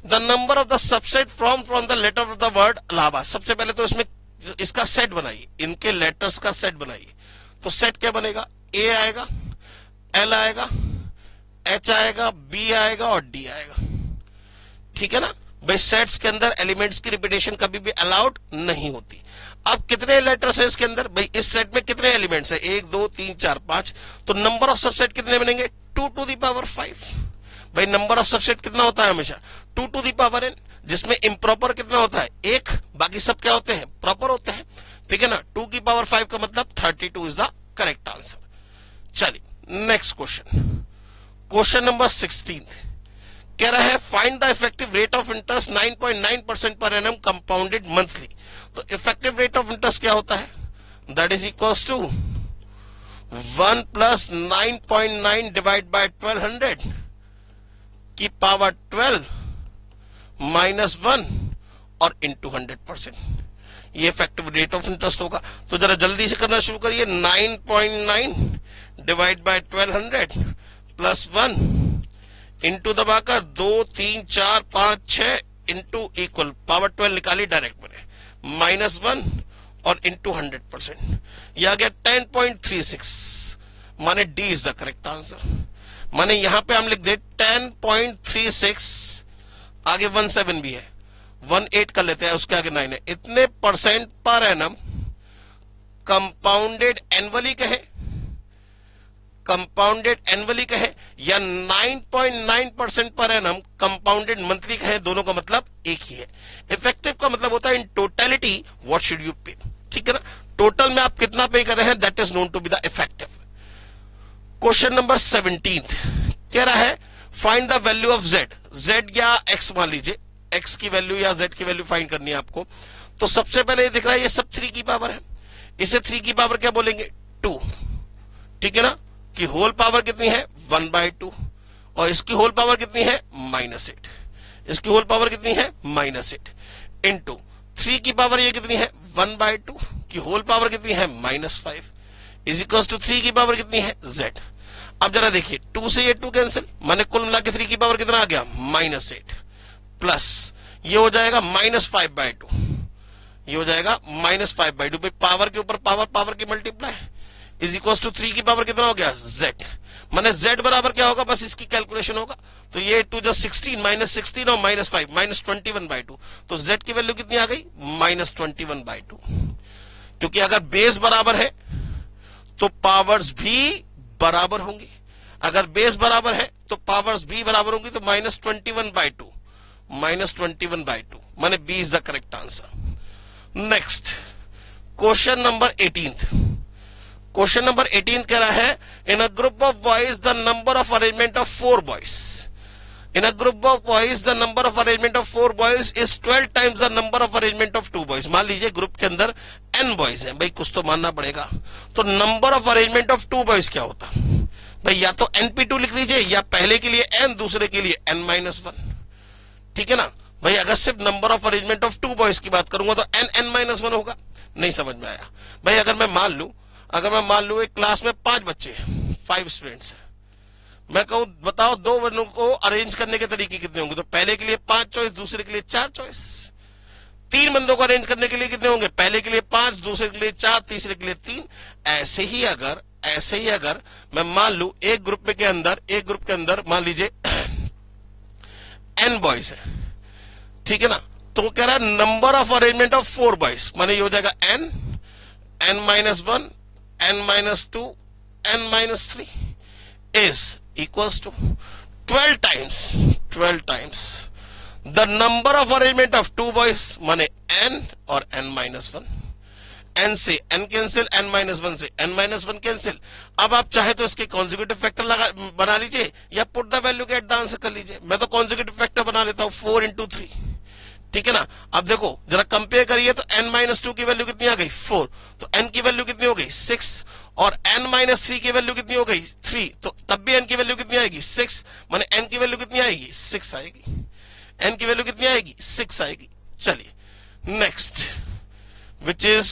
the number of the subset from the letter of the word Allahabad. सबसे पहले तो इसमें इसका सेट बनाइए, इनके लेटर्स का सेट बनाइए। तो सेट क्या बनेगा, ए आएगा, एल आएगा, एच आएगा, बी आएगा और डी आएगा, ठीक है ना भाई। सेट्स के अंदर एलिमेंट्स की रिपीटेशन कभी भी अलाउड नहीं होती। अब कितने लेटर्स है इसके अंदर भाई, इस सेट में कितने एलिमेंट्स है, 1 2 3 4 5। तो नंबर ऑफ सबसेट कितने बनेंगे, 2 to the power 5। भाई नंबर ऑफ सबसेट कितना होता है हमेशा, 2 to the power n, जिसमें इम्प्रॉपर कितना होता है, 1। बाकी सब क्या होते हैं, प्रॉपर होते हैं, ठीक है ना। 2 की पावर 5 का मतलब 32 इज द करेक्ट आंसर। चलिए नेक्स्ट क्वेश्चन, क्वेश्चन नंबर 16 कह रहा है find the effective rate of interest 9.9% per annum compounded monthly. तो इफेक्टिव रेट ऑफ इंटरेस्ट क्या होता है, that is equals to 1 plus 9.9 divide by 1200 की पावर 12 माइनस 1 और इंटू 100%। ये इफेक्टिव रेट ऑफ इंटरेस्ट होगा। तो जरा जल्दी से करना शुरू करिए, 9.9 डिवाइड बाय 1200 प्लस 1 इंटू दबाकर 2 3 4 5 6 इंटू इक्वल पावर 12 निकाली डायरेक्ट मैंने, माइनस 1 और इंटू 100%। यह आ गया 10.36, माने D is the correct answer. माने यहां पे हम लिख दे 10.36, आगे 17 भी है, 18 कर लेते हैं, उसके आगे 9 है। इतने परसेंट पर एनम कंपाउंडेड एनुअली कहे, कंपाउंडेड एनुअली कहे या 9.9% पर एनम कंपाउंडेड मंथली कहे, दोनों का मतलब एक ही है। इफेक्टिव का मतलब होता है in totality what should you पे, ठीक है ना। टोटल में आप कितना पे कर रहे हैं, that is known to be the effective. Question number 17 कह रहा है find the value of z. Z या एक्स मान लीजिए, एक्स की वैल्यू या जेड की वैल्यू फाइंड करनी है आपको। तो सबसे पहले ये दिख रहा है ये सब 3 की पावर है, इसे 3 की पावर क्या बोलेंगे, 2, ठीक है ना। कि होल पावर कितनी है 1/2 और इसकी होल पावर कितनी है -8, इसकी होल पावर कितनी है -8 इंटू 3 की पावर ये कितनी है 1/2 की होल पावर कितनी है -5 इज इक्वल टू 3 की पावर कितनी है z। अब जरा देखिए 2 से ये 2 कैंसिल, माने कुल मिला के 3 की पावर कितना आ गया -8 प्लस ये हो जाएगा -5/2, ये हो जाएगा -5/2। भाई पावर के ऊपर पावर, पावर की मल्टीप्लाई इज इक्वल टू 3 की पावर कितना हो गया z। माने z बराबर क्या होगा, बस इसकी कैलकुलेशन होगा। तो ये 2 + 16 -16 और -5 -21/2। तो z की वैल्यू कितनी आ गई -21/2। क्योंकि अगर बेस बराबर है तो पावर्स भी बराबर होंगी, अगर बेस बराबर है तो पावर्स भी बराबर होंगी। तो -21/2 -21/2 माने B is the correct answer. Next question number 18। Question number 18 कह रहा है in a group of boys the number of arrangement of 4 boys, in a group of boys the number of arrangement of 4 boys is 12 times the number of arrangement of 2 boys. मान लीजिए group के अंदर n boys हैं, भाई कुछ तो मानना पड़ेगा। तो number of arrangement of 2 boys क्या होता, भाई या तो np2 लिख लीजिए या पहले के लिए n दूसरे के लिए n-1, ठीक है ना। भाई अगर सिर्फ number of arrangement of 2 boys की बात करूंगा तो n-1 होगा, नहीं समझ में आया। भाई अगर मैं मान लू एक क्लास में 5 बच्चे हैं, 5 स्टूडेंट्स हैं, मैं कहूं बताओ 2 बंदों को अरेंज करने के तरीके कितने होंगे। तो पहले के लिए 5 चॉइस, दूसरे के लिए 4 चॉइस। 3 बंदों को अरेंज करने के लिए कितने होंगे, पहले के लिए 5, दूसरे के लिए 4, तीसरे के लिए 3। ऐसे ही अगर मैं मान लू एक ग्रुप के अंदर मान लीजिए n बॉयज है, ठीक है ना। तो वो कह रहा है number of arrangement of 4 boys, माने ये हो जाएगा n-1 n-2 n-3 is equals to 12 times the number of arrangement of 2 boys, माने n और n-1। n से n कैंसिल, n-1 से n-1 कैंसिल। अब आप चाहे तो इसके कॉन्जुगेटिव फैक्टर बना लीजिए या पुट द वैल्यू के एट द आंसर कर लीजिए। मैं तो कॉन्जुगेटिव फैक्टर बना लेता हूं 4 × 3, ठीक है ना। अब देखो जरा कंपेयर करिए तो n-2 की वैल्यू कितनी आ गई 4, तो n की वैल्यू कितनी हो गई 6 और n-3 की वैल्यू कितनी हो गई 3, तो तब भी n की वैल्यू कितनी आएगी 6, माने n की वैल्यू कितनी आएगी 6 आएगी, n की वैल्यू कितनी आएगी 6 आएगी। चलिए नेक्स्ट विच इज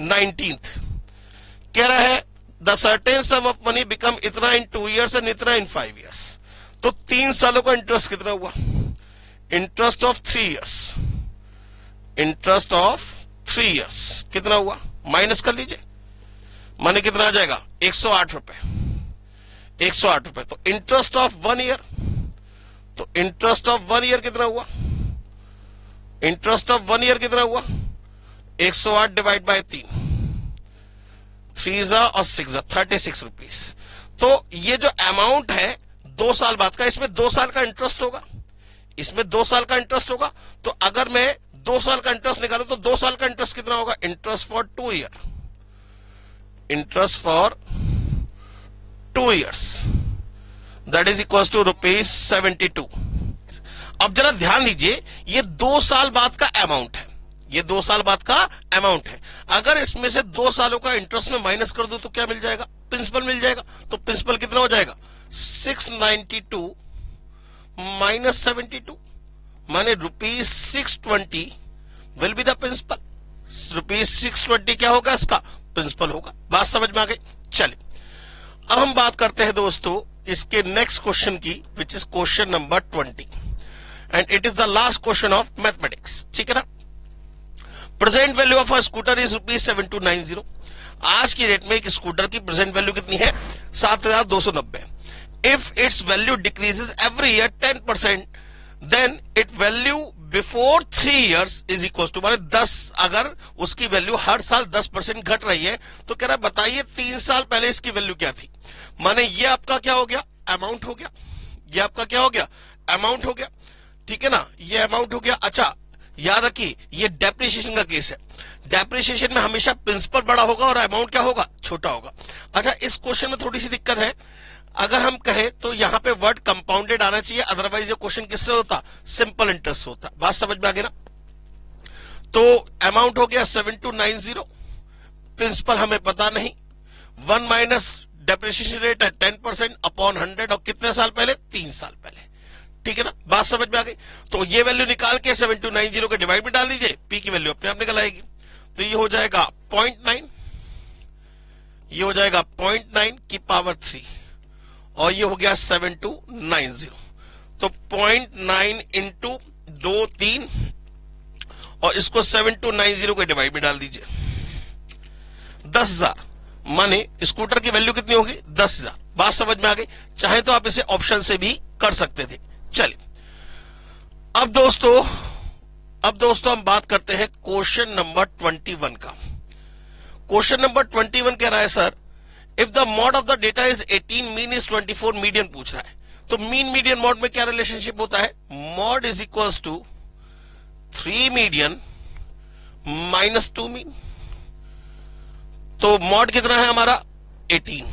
19th, कह रहा है the certain some of money become इतना इन 2 years एंड इतना इन 5 years। तो 3 सालों का इंटरेस्ट कितना हुआ? Interest of 3 years, interest of 3 years कितना हुआ? माइनस कर लीजिए, माने कितना आ जाएगा? 108 रुपए, 108 रुपए। तो इंटरेस्ट ऑफ 1 year, तो इंटरेस्ट ऑफ 1 year कितना हुआ? इंटरेस्ट ऑफ 1 year कितना हुआ? 108 डिवाइड बाय 3, 3 और 6 36 रुपीज। तो ये जो अमाउंट है 2 साल बाद का, इसमें 2 साल का इंटरेस्ट होगा, इसमें 2 साल का इंटरेस्ट होगा। तो अगर मैं 2 साल का इंटरेस्ट निकालू तो 2 साल का इंटरेस्ट कितना होगा? Interest for 2 year, interest for 2 years that is equal to ₹72। अब जरा ध्यान दीजिए, ये 2 साल बाद का अमाउंट है, ये 2 साल बाद का अमाउंट है। अगर इसमें से 2 सालों का इंटरेस्ट में माइनस कर दूं तो क्या मिल जाएगा? प्रिंसिपल मिल जाएगा। तो प्रिंसिपल कितना हो जाएगा? 692 माइनस 72, माने ₹620 विल बी द प्रिंसिपल। ₹620 क्या होगा? इसका प्रिंसिपल होगा। बात समझ में आ गई? चलिए अब हम बात करते हैं दोस्तों इसके नेक्स्ट क्वेश्चन की, which is question number 20 and it is the last question of mathematics. ठीक है ना? Present value of a scooter is ₹7290। आज की डेट में एक स्कूटर की प्रेजेंट वैल्यू कितनी है? 7290। If its value decreases every year 10%, then it value before 3 years is equal to, माने 10, अगर उसकी वैल्यू हर साल 10% घट रही है तो कह रहा है बताइए 3 साल पहले इसकी वैल्यू क्या थी? माने ये आपका क्या हो गया? अमाउंट हो गया। ये आपका क्या हो गया? अमाउंट हो गया। ठीक है ना? ये अमाउंट हो गया। अच्छा याद रखिए, ये डेप्रिसिएशन का केस है। डेप्रिसिएशन में हमेशा प्रिंसिपल बड़ा होगा और अमाउंट क्या होगा? छोटा होगा। अच्छा इस क्वेश्चन में थोड़ी सी दिक्कत है, अगर हम कहें तो यहां पे वर्ड कंपाउंडेड आना चाहिए, अदरवाइज ये क्वेश्चन किससे होता? सिंपल इंटरेस्ट होता। बात समझ में आ गई ना? तो अमाउंट हो गया 7290, प्रिंसिपल हमें पता नहीं, 1 माइनस डेप्रिसिएशन रेट है 10% अपॉन 100, और कितने साल पहले? 3 साल पहले। ठीक है ना? बात समझ में आ गई? तो ये वैल्यू निकाल के 7290 के डिवाइड में डाल दीजिए, पी की वैल्यू अपने आप निकल आएगी। तो ये हो जाएगा 0.9, ये हो जाएगा 0.9 की पावर 3, और ये हो गया 7290। तो 0.9 इंटू 2 3, और इसको 7290 के डिवाइड में डाल दीजिए, 10,000, माने स्कूटर की वैल्यू कितनी होगी? 10,000। बात समझ में आ गई? चाहे तो आप इसे ऑप्शन से भी कर सकते थे। चलिए अब दोस्तों हम बात करते हैं क्वेश्चन नंबर 21 का। क्वेश्चन नंबर 21 कह रहा है sir if the mod of the data is 18, mean is 24, median पूछ रहा है। तो मीन मीडियन मॉड में क्या रिलेशनशिप होता है? Mode is equals to 3 median minus 2 mean. तो मॉड कितना है हमारा? 18,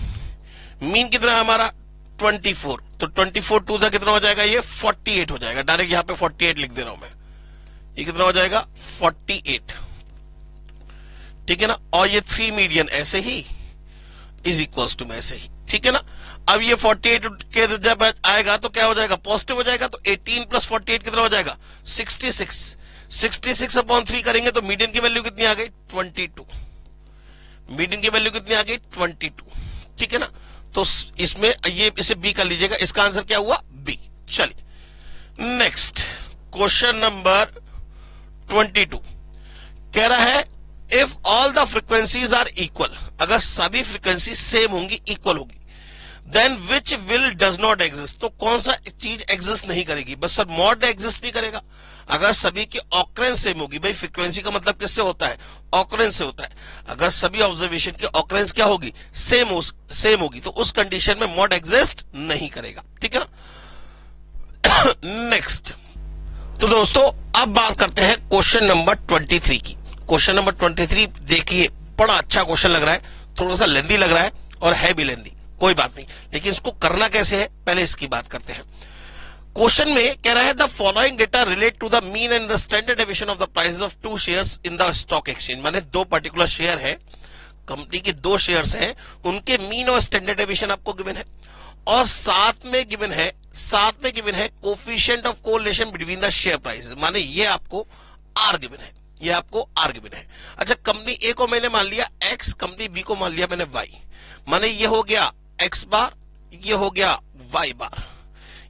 मीन कितना है हमारा? 24। तो 24 2 से कितना हो जाएगा? ये 48 हो जाएगा। डायरेक्ट यहां पे 48 लिख दे रहा हूं मैं। ये कितना हो जाएगा? 48। ठीक है ना? और ये 3 मीडियन ऐसे ही इज इक्वल्स टू में ऐसे ही। ठीक है ना? अब ये 48 के जब आएगा तो क्या हो जाएगा? पॉजिटिव हो जाएगा। तो 18 प्लस 48 कितना हो जाएगा? 66। 66 अपॉन 3 करेंगे तो मीडियन की वैल्यू कितनी आ गई? 22। मीडियन की वैल्यू कितनी आ गई? 22। ठीक है ना? तो इसमें ये इसे बी कर लीजिएगा। इसका आंसर क्या हुआ? बी। चलिए नेक्स्ट क्वेश्चन नंबर 22 कह रहा है if all the frequencies are equal, अगर सभी फ्रीक्वेंसी सेम होंगी, इक्वल होगी, then which will does not exist, तो कौन सा चीज एग्जिस्ट नहीं करेगी? बस सर मॉड एग्जिस्ट नहीं करेगा। अगर सभी की ऑकरेंस सेम होगी, भाई फ्रीक्वेंसी का मतलब किससे होता है? ऑकरेंस से होता है। अगर सभी ऑब्जर्वेशन की ऑकरेंस क्या होगी? सेम होगी, तो उस कंडीशन में मॉड एग्जिस्ट नहीं करेगा। ठीक है ना? नेक्स्ट तो दोस्तों अब बात करते हैं क्वेश्चन नंबर 23 की। क्वेश्चन नंबर 23 देखिए, बड़ा अच्छा क्वेश्चन लग रहा है, थोड़ा सा लेंदी लग रहा है और है भी लेंदी, कोई बात नहीं, लेकिन इसको करना कैसे है पहले इसकी बात करते हैं। क्वेश्चन में कह रहा है the following data relate to the mean and the standard deviation of the prices of 2 shares in the stock exchange, माने 2 पर्टिकुलर शेयर है, कंपनी के 2 शेयर्स हैं, उनके मीन और स्टैंडर्ड डेविएशन आपको गिवन है, और साथ में गिवन है coefficient of correlation between the share prices, माने ये आपको आर गिवन है। ये आपको आर गिवन है। अच्छा, कंपनी ए को मैंने मान लिया एक्स, कंपनी बी को मान लिया मैंने वाई, माने ये हो गया एक्स बार, ये हो गया वाई बार,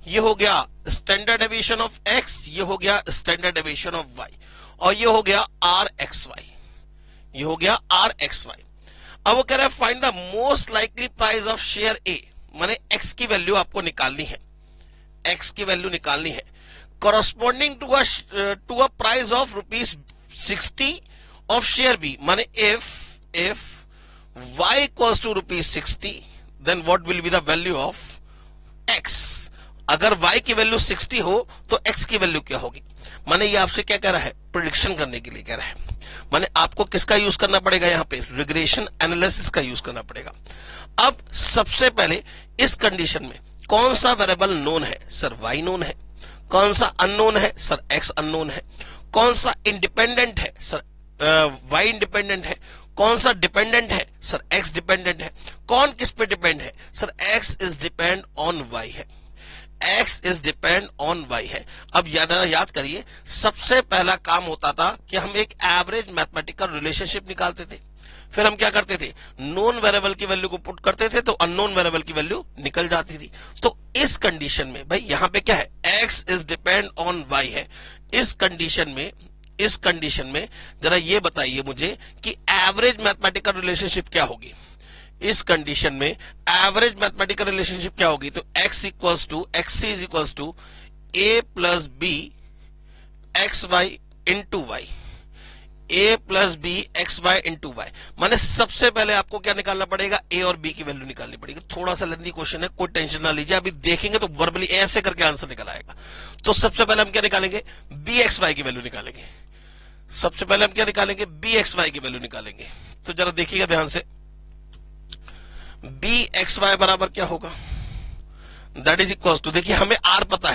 ये हो गया स्टैंडर्ड डेविएशन ऑफ एक्स, ये हो गया स्टैंडर्ड डेविएशन ऑफ वाई, और ये हो गया आर एक्स वाई, ये हो गया आर एक्स वाई। अब वो कह रहा है find the most likely price of share A, माने एक्स की वैल्यू आपको निकालनी है, एक्स की वैल्यू निकालनी है corresponding to a price of ₹60 of share B, माने if y equals to ₹60, then what will be the value of x? अगर y की वैल्यू 60 हो तो x की वैल्यू क्या होगी? माने ये आपसे क्या कह रहा है, प्रेडिक्शन करने के लिए कह रहा है। माने आपको किसका यूज करना पड़ेगा, यहां पे रिग्रेशन एनालिसिस का यूज करना पड़ेगा। अब सबसे पहले इस कंडीशन में कौन सा वेरिएबल नोन है, सर y नोन है, कौन सा अननोन है, सर x अननोन है, कौन सा इंडिपेंडेंट है, सर y इंडिपेंडेंट है, कौन सा डिपेंडेंट है, सर x डिपेंडेंट है, कौन किस पे डिपेंड है, sir x is depend on y है, x is depend on y है। अब याद करिए, सबसे पहला काम होता था कि हम एक एवरेज मैथमेटिकल रिलेशनशिप निकालते थे, फिर हम क्या करते थे, नोन वेरिएबल की वैल्यू को पुट करते थे तो अननोन वेरिएबल की वैल्यू निकल जाती थी। तो इस कंडीशन में भाई यहां पे क्या है, x is depend on y है। इस कंडीशन में जरा ये बताइए मुझे कि एवरेज मैथमेटिकल रिलेशनशिप क्या होगी। इस कंडीशन में एवरेज मैथमेटिकल रिलेशनशिप क्या होगी, तो x is equals to a plus b x y into y, a plus b x y into y. माने सबसे पहले आपको क्या निकालना पड़ेगा, a और b की वैल्यू निकालनी पड़ेगी। थोड़ा सा लेंथी क्वेश्चन है, कोई टेंशन ना लीजिए, अभी देखेंगे तो वर्बली ऐसे करके आंसर निकल आएगा। तो सबसे पहले हम क्या निकालेंगे, b एक्स वाई की वैल्यू निकालेंगे। सबसे पहले हम क्या निकालेंगे, b एक्स वाई की वैल्यू निकालेंगे। तो जरा देखिएगा ध्यान से, b एक्स वाई बराबर क्या होगा, दैट इज इक्वल टू, देखिए हमें r पता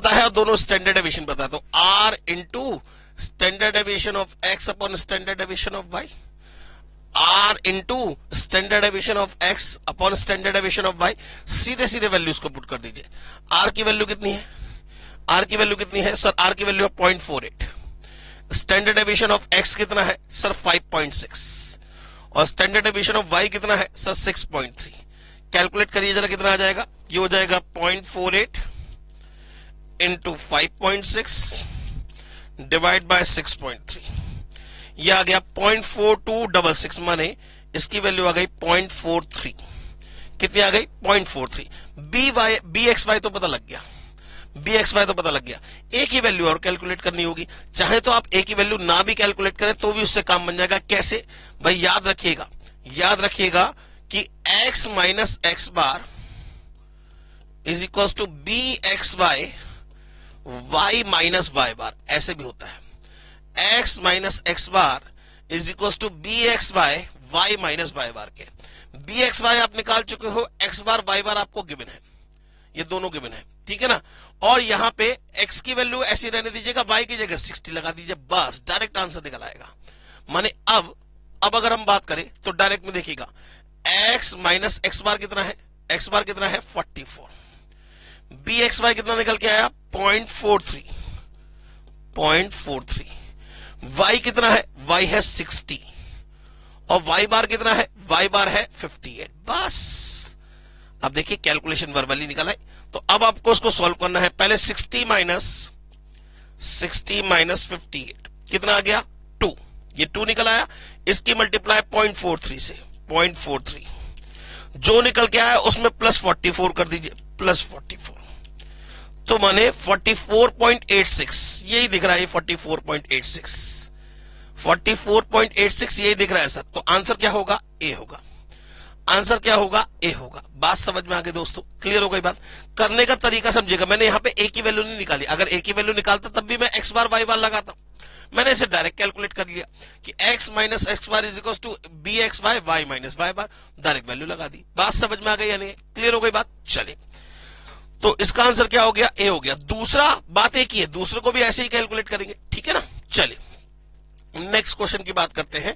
है और दोनों स्टैंडर्ड डेविएशन पता है, तो r into standard deviation of x upon standard deviation of y, r into standard deviation of x upon standard deviation of y। सीधे सीधे वैल्यूज को पुट कर दीजिए। r की वैल्यू कितनी है, r की वैल्यू कितनी है, सर r की वैल्यू है 0.48। स्टैंडर्ड डेविएशन ऑफ x कितना है, सर 5.6, और स्टैंडर्ड डेविएशन ऑफ y कितना है, सर 6.3। कैलकुलेट करिए जरा कितना आ जाएगा, ये हो जाएगा 0.48 इंटू 5.6 डिवाइड बाय 6.3, यह आ गया 0.4266, माने इसकी वैल्यू आ गई 0.43। कितनी आ गई, 0.43। बी एक्स वाई तो पता लग गया, बी एक्स वाई तो पता लग गया। ए की वैल्यू और कैलकुलेट करनी होगी, चाहे तो आप ए की वैल्यू ना भी कैलकुलेट करें तो भी उससे काम बन जाएगा। कैसे भाई, याद रखिएगा कि x minus x bar is equal to B x Y y minus Y bar, ऐसे भी होता है। x minus x bar is equal to B x Y y minus Y bar के। बी एक्स वाई आप निकाल चुके हो, x बार y बार आपको गिवन है, ये दोनों गिवन है, ठीक है ना। और यहां पे x की वैल्यू ऐसी रहने दीजिएगा, y की जगह 60 लगा दीजिए, बस डायरेक्ट आंसर निकल आएगा। माने अब अगर हम बात करें तो डायरेक्ट में देखिएगा, x माइनस एक्स बार कितना है, x बार कितना है 44, बी एक्स वाई कितना निकल के आया 0.43, y कितना है, y है 60, और y बार कितना है, y बार है 58। बस अब देखिए कैलकुलेशन वर्बली निकल आई। तो अब आपको उसको सॉल्व करना है। पहले 60 माइनस 58 कितना आ गया 2, ये 2 निकल आया, इसकी मल्टीप्लाई 0.43 से 0.43, जो निकल के आया उसमें प्लस 44 कर दीजिए, प्लस 44, तो माने 44.86, यही दिख रहा है, 44.86 यही दिख रहा है सर। तो आंसर क्या होगा, ए होगा। आंसर क्या होगा, ए होगा। बात समझ में आ गई दोस्तों, क्लियर हो गई बात। करने का तरीका समझिएगा, मैंने यहां पे ए की वैल्यू नहीं निकाली, अगर ए की वैल्यू निकालता तब भी मैं एक्स बार वाई बार लगाता, मैंने इसे डायरेक्ट कैलकुलेट कर लिया कि x minus x bar is equal to B x y y minus Y bar, direct value लगा दी। बात समझ में आ गई या नहीं, क्लियर हो गई बात। चलिए, तो इसका आंसर क्या हो गया, ए हो गया। दूसरा बात एक ही है, दूसरे को भी ऐसे ही कैलकुलेट करेंगे, ठीक है ना। चलिए नेक्स्ट क्वेश्चन की बात करते हैं।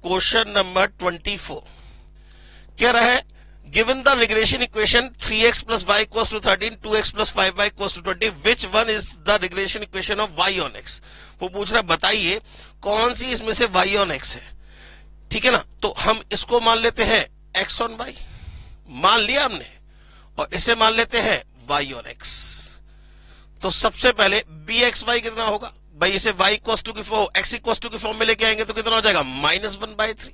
क्वेश्चन नंबर 24 कह रहा है, given the regression equation 3x plus y equals to 13, 2x plus 5y equals to 20, which one is the regression equation of y on x। वो पूछ रहा है बताइए कौन सी इसमें से y ऑन x है, ठीक है ना। तो हम इसको मान लेते हैं x ऑन y, मान लिया हमने, और इसे मान लेते हैं y ऑन x। तो सबसे पहले bxy कितना होगा भाई, इसे y इक्वल टू की फॉर्म, x इक्वल टू की फॉर्म में लेके आएंगे तो कितना हो जाएगा -1/3।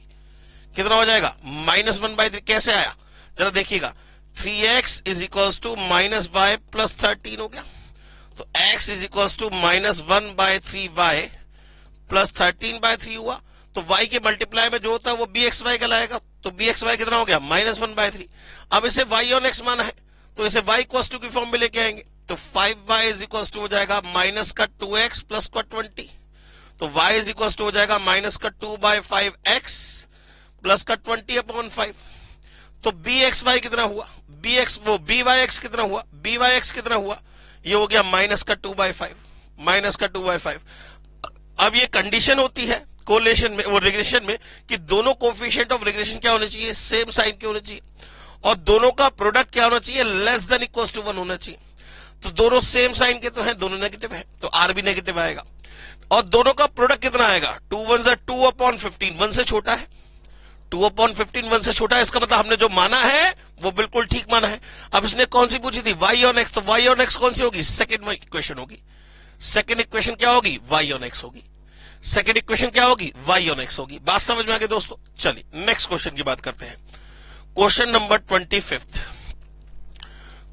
कितना हो जाएगा -1/3। कैसे आया जरा देखिएगा, 3x is equal to -y plus 13 हो गया। तो x is equal to -1/3y plus 13/3 हुआ। तो y के मल्टीप्लाई में जो होता है वो bxy कहलाएगा। तो bxy कितना हो गया -1/3। अब इसे y ऑन x माना है तो इसे y इक्वल टू की फॉर्म में लेके आएंगे तो 5y इज इक्वल टू हो जाएगा माइनस का 2x प्लस का 20। तो y इज इक्वल टू हो जाएगा माइनस का 2/5x प्लस का 20/5। तो bxy कितना हुआ, byx कितना हुआ, byx कितना हुआ, ये हो गया माइनस का 2/5, माइनस का 2/5। अब ये कंडीशन होती है कोरिलेशन में, वो रिग्रेशन में, कि दोनों कोफिशिएंट ऑफ रिग्रेशन क्या होने चाहिए, सेम साइन के होने चाहिए, और दोनों का प्रोडक्ट क्या होना चाहिए, लेस देन इक्वल टू 1 होना चाहिए। तो दोनों सेम साइन के तो हैं, दोनों नेगेटिव है, तो r भी नेगेटिव आएगा। और दोनों का प्रोडक्ट कितना आएगा, 2 1 2/15, 1 से छोटा है, 2/15 1 से छोटा है। इसका मतलब हमने जो माना है वो बिल्कुल ठीक माना है। अब इसने कौन सी पूछी थी, y ऑन x, तो y ऑन x कौन सी होगी, सेकंड इक्वेशन होगी। सेकंड इक्वेशन क्या होगी, y ऑन x होगी। सेकंड इक्वेशन क्या होगी, y ऑन x होगी। बात समझ में आ गई दोस्तों। चलिए नेक्स्ट क्वेश्चन की बात करते हैं। Question number 25।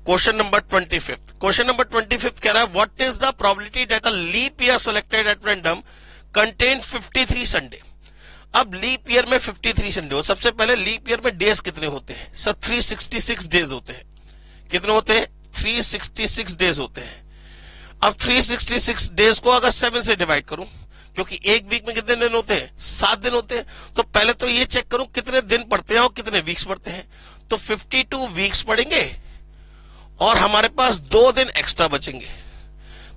Question number 25। Question number 25 कह रहा है what is the probability that a leap year selected at random contain 53 Sunday. अब लीप ईयर में 53 संडे हो, सबसे पहले लीप ईयर में डेज कितने होते हैं सर, 366 डेज होते हैं। कितने होते हैं, 366 डेज होते हैं। अब 366 डेज को अगर 7 से डिवाइड करूं, क्योंकि एक वीक में कितने दिन होते हैं, 7 दिन होते हैं, तो पहले तो ये चेक करूं कितने दिन पड़ते हैं और कितने वीक्स पड़ते हैं। तो 52 वीक्स पड़ेंगे और हमारे पास 2 दिन एक्स्ट्रा बचेंगे।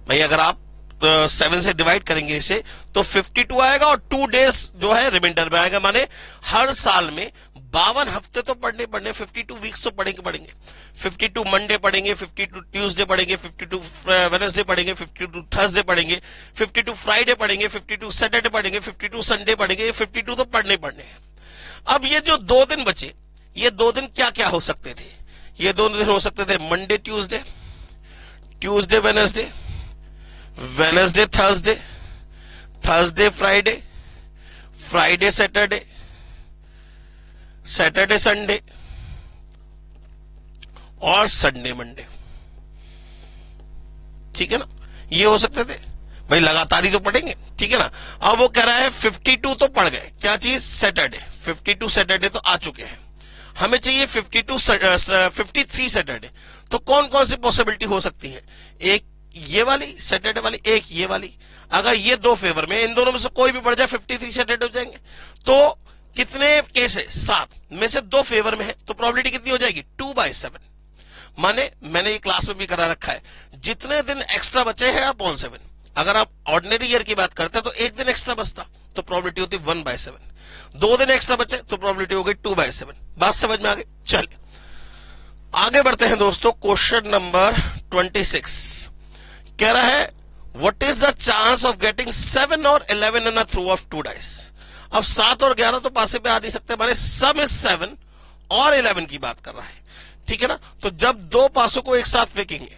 भाई अगर आप 7 से डिवाइड करेंगे इसे तो 52 आएगा और 2 डेज जो है रिमाइंडर में आएगा। माने हर साल में 52 हफ्ते तो पढ़ने 52 वीक्स तो पढ़ेंगे। 52 मंडे पढ़ेंगे, 52 ट्यूसडे पढ़ेंगे, 52 वेडनेसडे पढ़ेंगे, 52 थर्सडे पढ़ेंगे, 52 फ्राइडे पढ़ेंगे, 52 सैटरडे पढ़ेंगे, 52 संडे पढ़ेंगे। 52 तो पढ़ने हैं। अब ये जो 2 दिन बचे, ये 2 दिन क्या क्या हो सकते थे, ये 2 दिन हो सकते थे Monday Tuesday, Tuesday Wednesday, Wednesday Thursday, Thursday Friday, Friday Saturday, Saturday Sunday और संडे मंडे। ठीक है ना, ये हो सकते थे। भाई लगातार ही तो पढ़ेंगे, ठीक है ना। अब वो कह रहा है 52 तो पढ़ गए, क्या चीज, सैटरडे। 52 सैटरडे तो आ चुके हैं, हमें चाहिए 53 सैटरडे। तो कौन कौन सी पॉसिबिलिटी हो सकती है, एक ये वाली सैटरडे वाली, एक ये वाली। अगर ये 2 फेवर में, इन दोनों में से कोई भी बढ़ जाए 53 सैटरडे हो जाएंगे। तो कितने केस है, 7 में से 2 फेवर में है, तो प्रोबेबिलिटी कितनी हो जाएगी, 2/7। माने मैंने ये क्लास में भी करा रखा है, जितने दिन एक्स्ट्रा बचे हैं अपॉन 7। अगर आप ऑर्डिनरी ईयर की बात करते हैं तो 1 दिन एक्स्ट्रा बचता तो प्रोबेबिलिटी होती 1/7। 2 दिन एक्स्ट्रा बचे तो प्रोबेबिलिटी हो गई 2/7। बात समझ में आ गई। चलिए आगे बढ़ते हैं दोस्तों। क्वेश्चन नंबर 26 कह रहा है what is the chance of getting 7 और 11 इन अ थ्रो ऑफ 2 डाइस। अब 7 और 11 तो पासे पे आ नहीं सकते, माने सम इज 7 और 11 की बात कर रहा है, ठीक है ना। तो जब 2 पासों को एक साथ फेंकेंगे,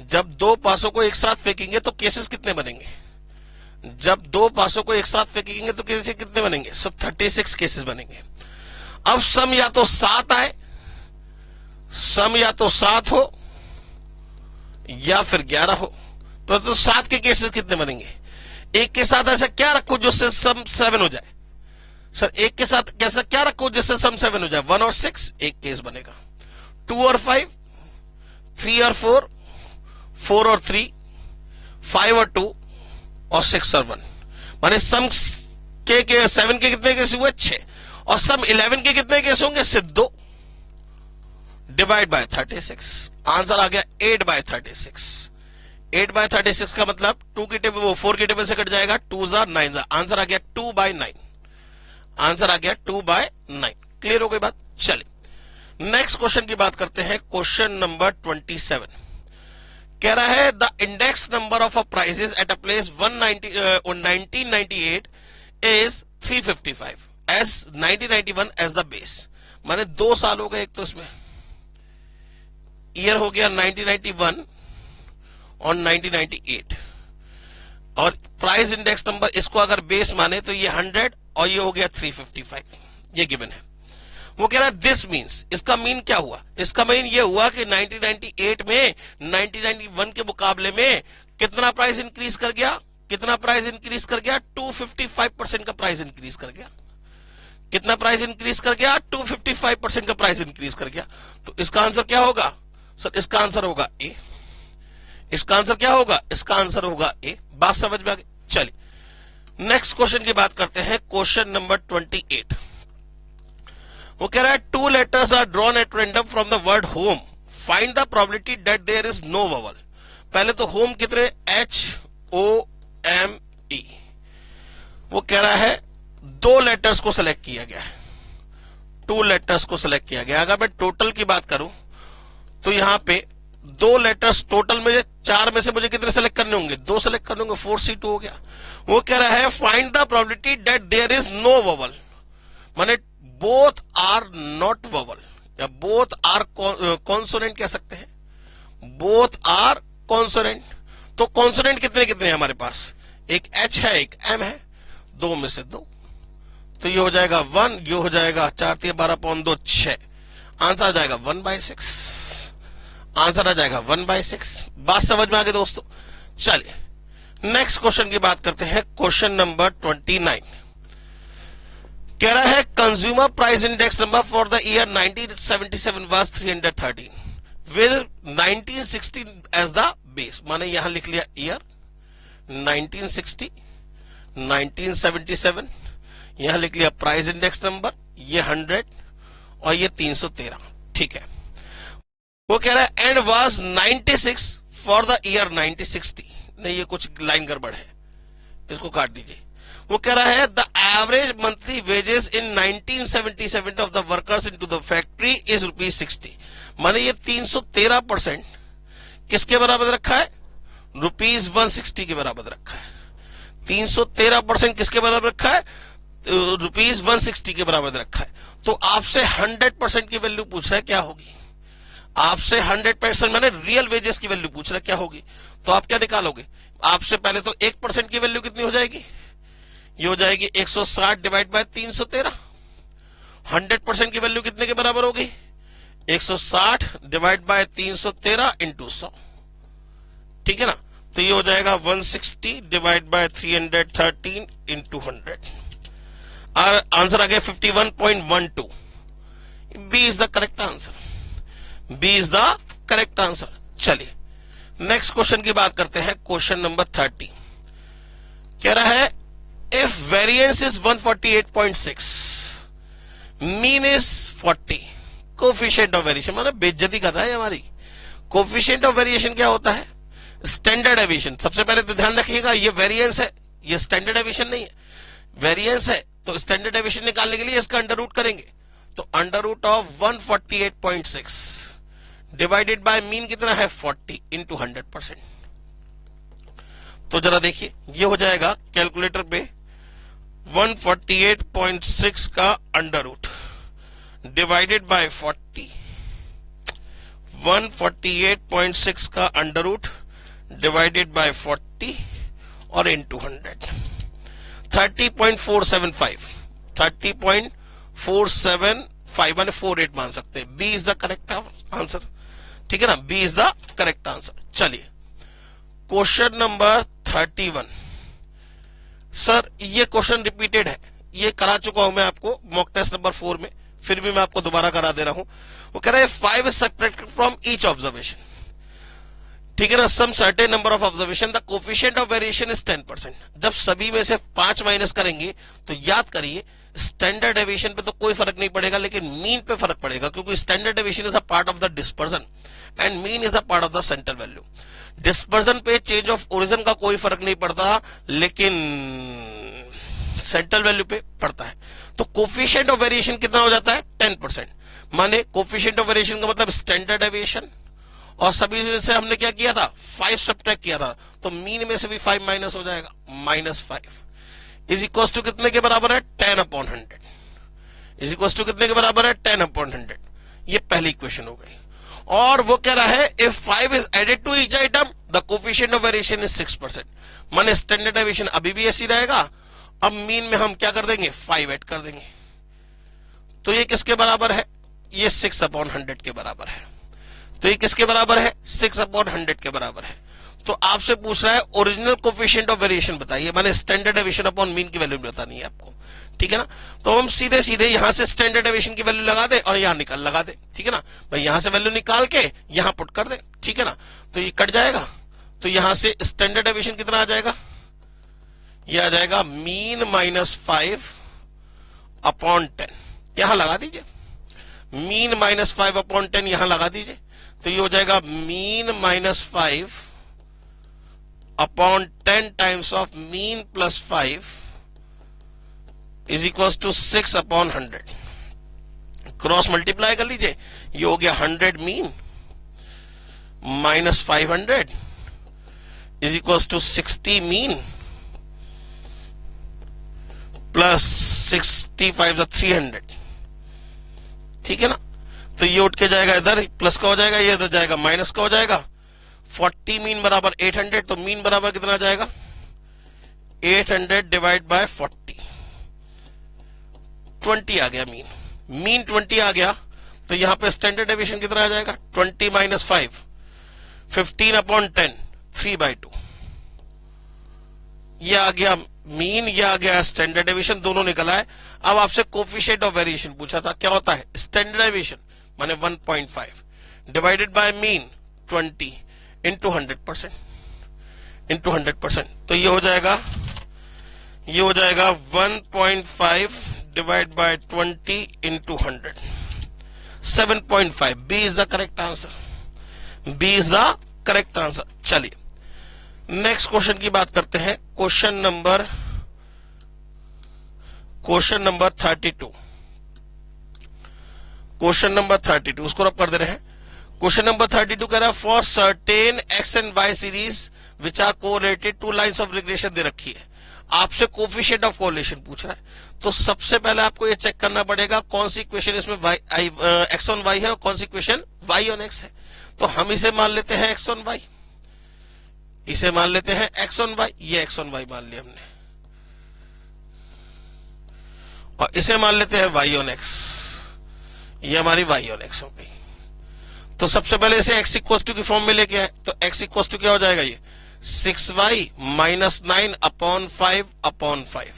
जब 2 पासों को एक साथ फेंकेंगे तो केसेस कितने बनेंगे, जब 2 पासों को एक साथ फेंकेंगे तो केसेस कितने बनेंगे, 36 केसेस बनेंगे। अब सम या तो 7 आए, सम या तो 7 हो या फिर 11 हो, तो 7 के केसेस कितने बनेंगे। एक के साथ ऐसा क्या रखो जिससे सम 7 हो जाए, सर एक के साथ कैसा क्या रखो जिससे सम 7 हो जाए। 1 और 6 एक केस बनेगा, 2 और 5, 3 और 4, 4 और 3, 5 और 2 और 6 और 1। माने सम के 7 के कितने केस हुए, 6, और सम 11 के कितने केस होंगे, सिर्फ 2। डिवाइड बाय 36, आंसर आ गया 8/36। 8/36 का मतलब 2 की टेबल, वो 4 की टेबल से कट जाएगा, 2 जा 9 जा, आंसर आ गया 2/9। आंसर आ गया 2/9। क्लियर हो गई बात। चलिए नेक्स्ट क्वेश्चन की बात करते हैं। क्वेश्चन नंबर 27 कह रहा है the index number of prices at a place 1998 is 355 as 1991 as the base. माने 2 साल हो गए, एक तो इसमें ईयर हो गया 1991 और 1998, और प्राइस इंडेक्स नंबर इसको अगर बेस माने तो ये 100 और ये हो गया 355, ये गिवन है। वो कह रहा है दिस मीन्स, इसका मीन क्या हुआ? इसका मीन ये हुआ कि 1998 में 1991 के मुकाबले में कितना प्राइस इंक्रीज कर गया? कितना प्राइस इंक्रीज कर गया? 255% का प्राइस इंक्रीज कर गया। कितना प्राइस इंक्रीज कर गया? 255% का प्राइस इंक्रीज कर गया। तो इसका आंसर क्या होगा सर? इसका आंसर होगा ए। इसका आंसर क्या होगा? इसका आंसर होगा ए। बात समझ में आ गई? चलिए नेक्स्ट क्वेश्चन की बात करते हैं, क्वेश्चन नंबर 28। वो कह रहा है 2 letters are drawn at random from the word home. Find the probability that there is no vowel. पहले तो home कितने? HOME। वो कह रहा है 2 letters को सेलेक्ट किया गया है, 2 letters को सेलेक्ट किया गया। अगर मैं टोटल की बात करूं तो यहां पे 2 letters टोटल में 4 में से मुझे कितने सेलेक्ट करने होंगे? 2 सेलेक्ट करने होंगे, 4C2 हो गया। वो कह रहा है find the probability that there is no vowel, माने बोथ आर नॉट वोवल या बोथ आर कॉन्सोनेंट कह सकते हैं, बोथ आर कॉन्सोनेंट। तो कॉन्सोनेंट कितने कितने हैं हमारे पास? एक H है, एक M है, 2 में से 2, तो ये हो जाएगा 1, ये हो जाएगा 4 3 12/2 6। आंसर आ जाएगा 1/6, आंसर आ जाएगा 1/6। बात समझ में आ गई दोस्तों? चलिए नेक्स्ट क्वेश्चन की बात करते हैं, क्वेश्चन नंबर 29। कह रहा है consumer price index number for the year 1977 was 313 with 1960 as the base. माने यहां लिख लिया ईयर 1960, 1977, यहां लिख लिया प्राइस इंडेक्स नंबर, ये 100 और ये 313। ठीक है। वो कह रहा है and was 96 for the year 1960। नहीं, ये कुछ लाइन गड़बड़ है, इसको काट दीजिए। वो कह रहा है the average monthly wages in 1977 of the workers into the factory is ₹60। माने ये 313% किसके बराबर रखा है? ₹160 के बराबर रखा है। 313% किसके बराबर रखा है? ₹160 के बराबर रखा है। तो आपसे 100% की वैल्यू पूछ रहा है, क्या होगी? आपसे 100% माने रियल वेजेस की वैल्यू पूछ रहा है, क्या होगी? तो आप क्या निकालोगे? आपसे पहले तो 1% की वैल्यू कितनी हो जाएगी? ये हो जाएगी 160 डिवाइड बाय 313। 100% की वैल्यू कितने के बराबर होगी? 160 डिवाइड बाय 313 इंटू 100। ठीक है ना? तो ये हो जाएगा 160 डिवाइड बाय 313 इंटू 100, और आंसर आ गया 51.12। B is the correct answer, B is the correct answer. चलिए नेक्स्ट क्वेश्चन की बात करते हैं, क्वेश्चन नंबर 30। कह रहा है if variance is 148.6, mean is 40, coefficient of variation, माने बेइज्जती कर रहा है हमारी। कोफिशिएंट ऑफ वेरिएशन क्या होता है? Standard deviation. सबसे पहले तो ध्यान रखिएगा, ये वेरिएंस है, ये स्टैंडर्ड डेविएशन नहीं है। वेरिएंस है तो स्टैंडर्ड डेविएशन निकालने के लिए इसका अंडर रूट करेंगे, तो under root of 148.6 divided by mean कितना है? 40 इंटू 100%। तो जरा देखिए, ये हो जाएगा कैलकुलेटर पे 148.6 का अंडर रूट डिवाइडेड बाय 40, 148.6 का अंडर रूट डिवाइडेड बाय 40 और इंटू 100, 30.475, 30.475 माने 48 मान सकते हैं। B is the correct answer. ठीक है ना? B is the correct answer. चलिए क्वेश्चन नंबर 31। सर ये क्वेश्चन रिपीटेड है, ये करा चुका हूं मैं आपको मॉक टेस्ट नंबर 4 में, फिर भी मैं आपको दोबारा करा दे रहा हूं। वो कह रहा है 5 is subtracted from each observation। ठीक है ना? Some certain number of observation, the coefficient of variation is 10%। जब सभी में से 5 माइनस करेंगे तो याद करिए स्टैंडर्ड डेविएशन पे तो कोई फर्क नहीं पड़ेगा, लेकिन मीन पे फर्क पड़ेगा, क्योंकि standard deviation is a part of the dispersion and mean is a part of the central value. Dispersion पे चेंज ऑफ ओरिजिन का कोई फर्क नहीं पड़ता, लेकिन सेंट्रल वैल्यू पे पड़ता है। तो कोफिशिएंट ऑफ वेरिएशन कितना हो जाता है? 10%। माने कोफिशिएंट ऑफ वेरिएशन का मतलब स्टैंडर्ड डेविएशन और सभी से हमने क्या किया था, 5 सब्ट्रैक्ट किया था, तो मीन में से भी 5 माइनस हो जाएगा, -5 इज इक्वल टू कितने के बराबर है, 10/100 इज इक्वल टू कितने के बराबर है, 10/100। ये पहली इक्वेशन हो गई। और वो कह रहा है if 5 is added to each item the coefficient of variation is 6%। माने स्टैंडर्ड डेविएशन अभी भी ऐसी रहेगा, अब मीन में हम क्या कर देंगे, 5 ऐड कर देंगे। तो ये किसके बराबर है, ये 6/100 के बराबर है। तो ये किसके बराबर है, 6/100 के बराबर है। तो आपसे पूछ रहा है ओरिजिनल कोफिशिएंट ऑफ वेरिएशन बताइए, माने स्टैंडर्ड डेविएशन अपॉन मीन की वैल्यू बतानी है आपको, ठीक है ना। तो हम सीधे सीधे यहां से स्टैंडर्ड डेविएशन की वैल्यू लगा दे और यहां लगा दे, ठीक है ना भाई। यहां से वैल्यू निकाल के यहां पुट कर दे, ठीक है ना। तो ये कट जाएगा, तो यहां से स्टैंडर्ड डेविएशन कितना आ जाएगा, ये आ जाएगा मीन -5/10। यहां लगा दीजिए, मीन -5/10 यहां लगा दीजिए, तो ये हो जाएगा mean -5/10 times of mean +5 is equal to 6/100। Cross multiply कर लीजिए, ये हो गया 100 mean -500 is equal to 60 mean plus 65 300, ठीक है ना। तो ये उठ के जाएगा इधर, प्लस का हो जाएगा, ये इधर जाएगा माइनस का हो जाएगा। 40 मीन बराबर 800, तो मीन बराबर कितना आ जाएगा, 800 डिवाइड बाय 40, 20 आ गया मीन। मीन 20 आ गया, तो यहां पे स्टैंडर्ड डेविएशन कितना आ जाएगा, 20 - 5 15/10 3/2। ये आ गया मीन, ये आ गया स्टैंडर्ड डेविएशन, दोनों निकला है। अब आपसे कोफिशिएंट ऑफ वेरिएशन पूछा था, क्या होता है, स्टैंडर्ड डेविएशन माने 1.5 डिवाइडेड बाय मीन 20 इंटू 100%। तो ये हो जाएगा 1.5 divide by 20 into 100, 7.5। B is the correct answer, B is the correct answer. चलिए नेक्स्ट क्वेश्चन की बात करते हैं, क्वेश्चन नंबर 32। क्वेश्चन नंबर 32 उसको रब कर दे रहे हैं। क्वेश्चन नंबर 32 कह रहा है for certain X and Y series which are correlated two lines of regression दे रखी है। आपसे कोफिशिएंट ऑफ कोरिलेशन पूछ रहा है, तो सबसे पहले आपको ये चेक करना पड़ेगा कौन सी इक्वेशन इसमें एक्स ऑन वाई है और कौन सी इक्वेशन वाई ऑन एक्स है। तो हम इसे मान लेते हैं एक्स ऑन वाई, इसे मान लेते हैं एक्स ऑन वाई, ये एक्स ऑन वाई मान लिया हमने, और इसे मान लेते हैं वाई ऑन एक्स, ये हमारी वाई ऑन एक्स हो गई। तो सबसे पहले इसे x इक्वल टू की फॉर्म में लेके आए, तो x इक्वल टू क्या हो जाएगा, ये 6y - 9/5/5,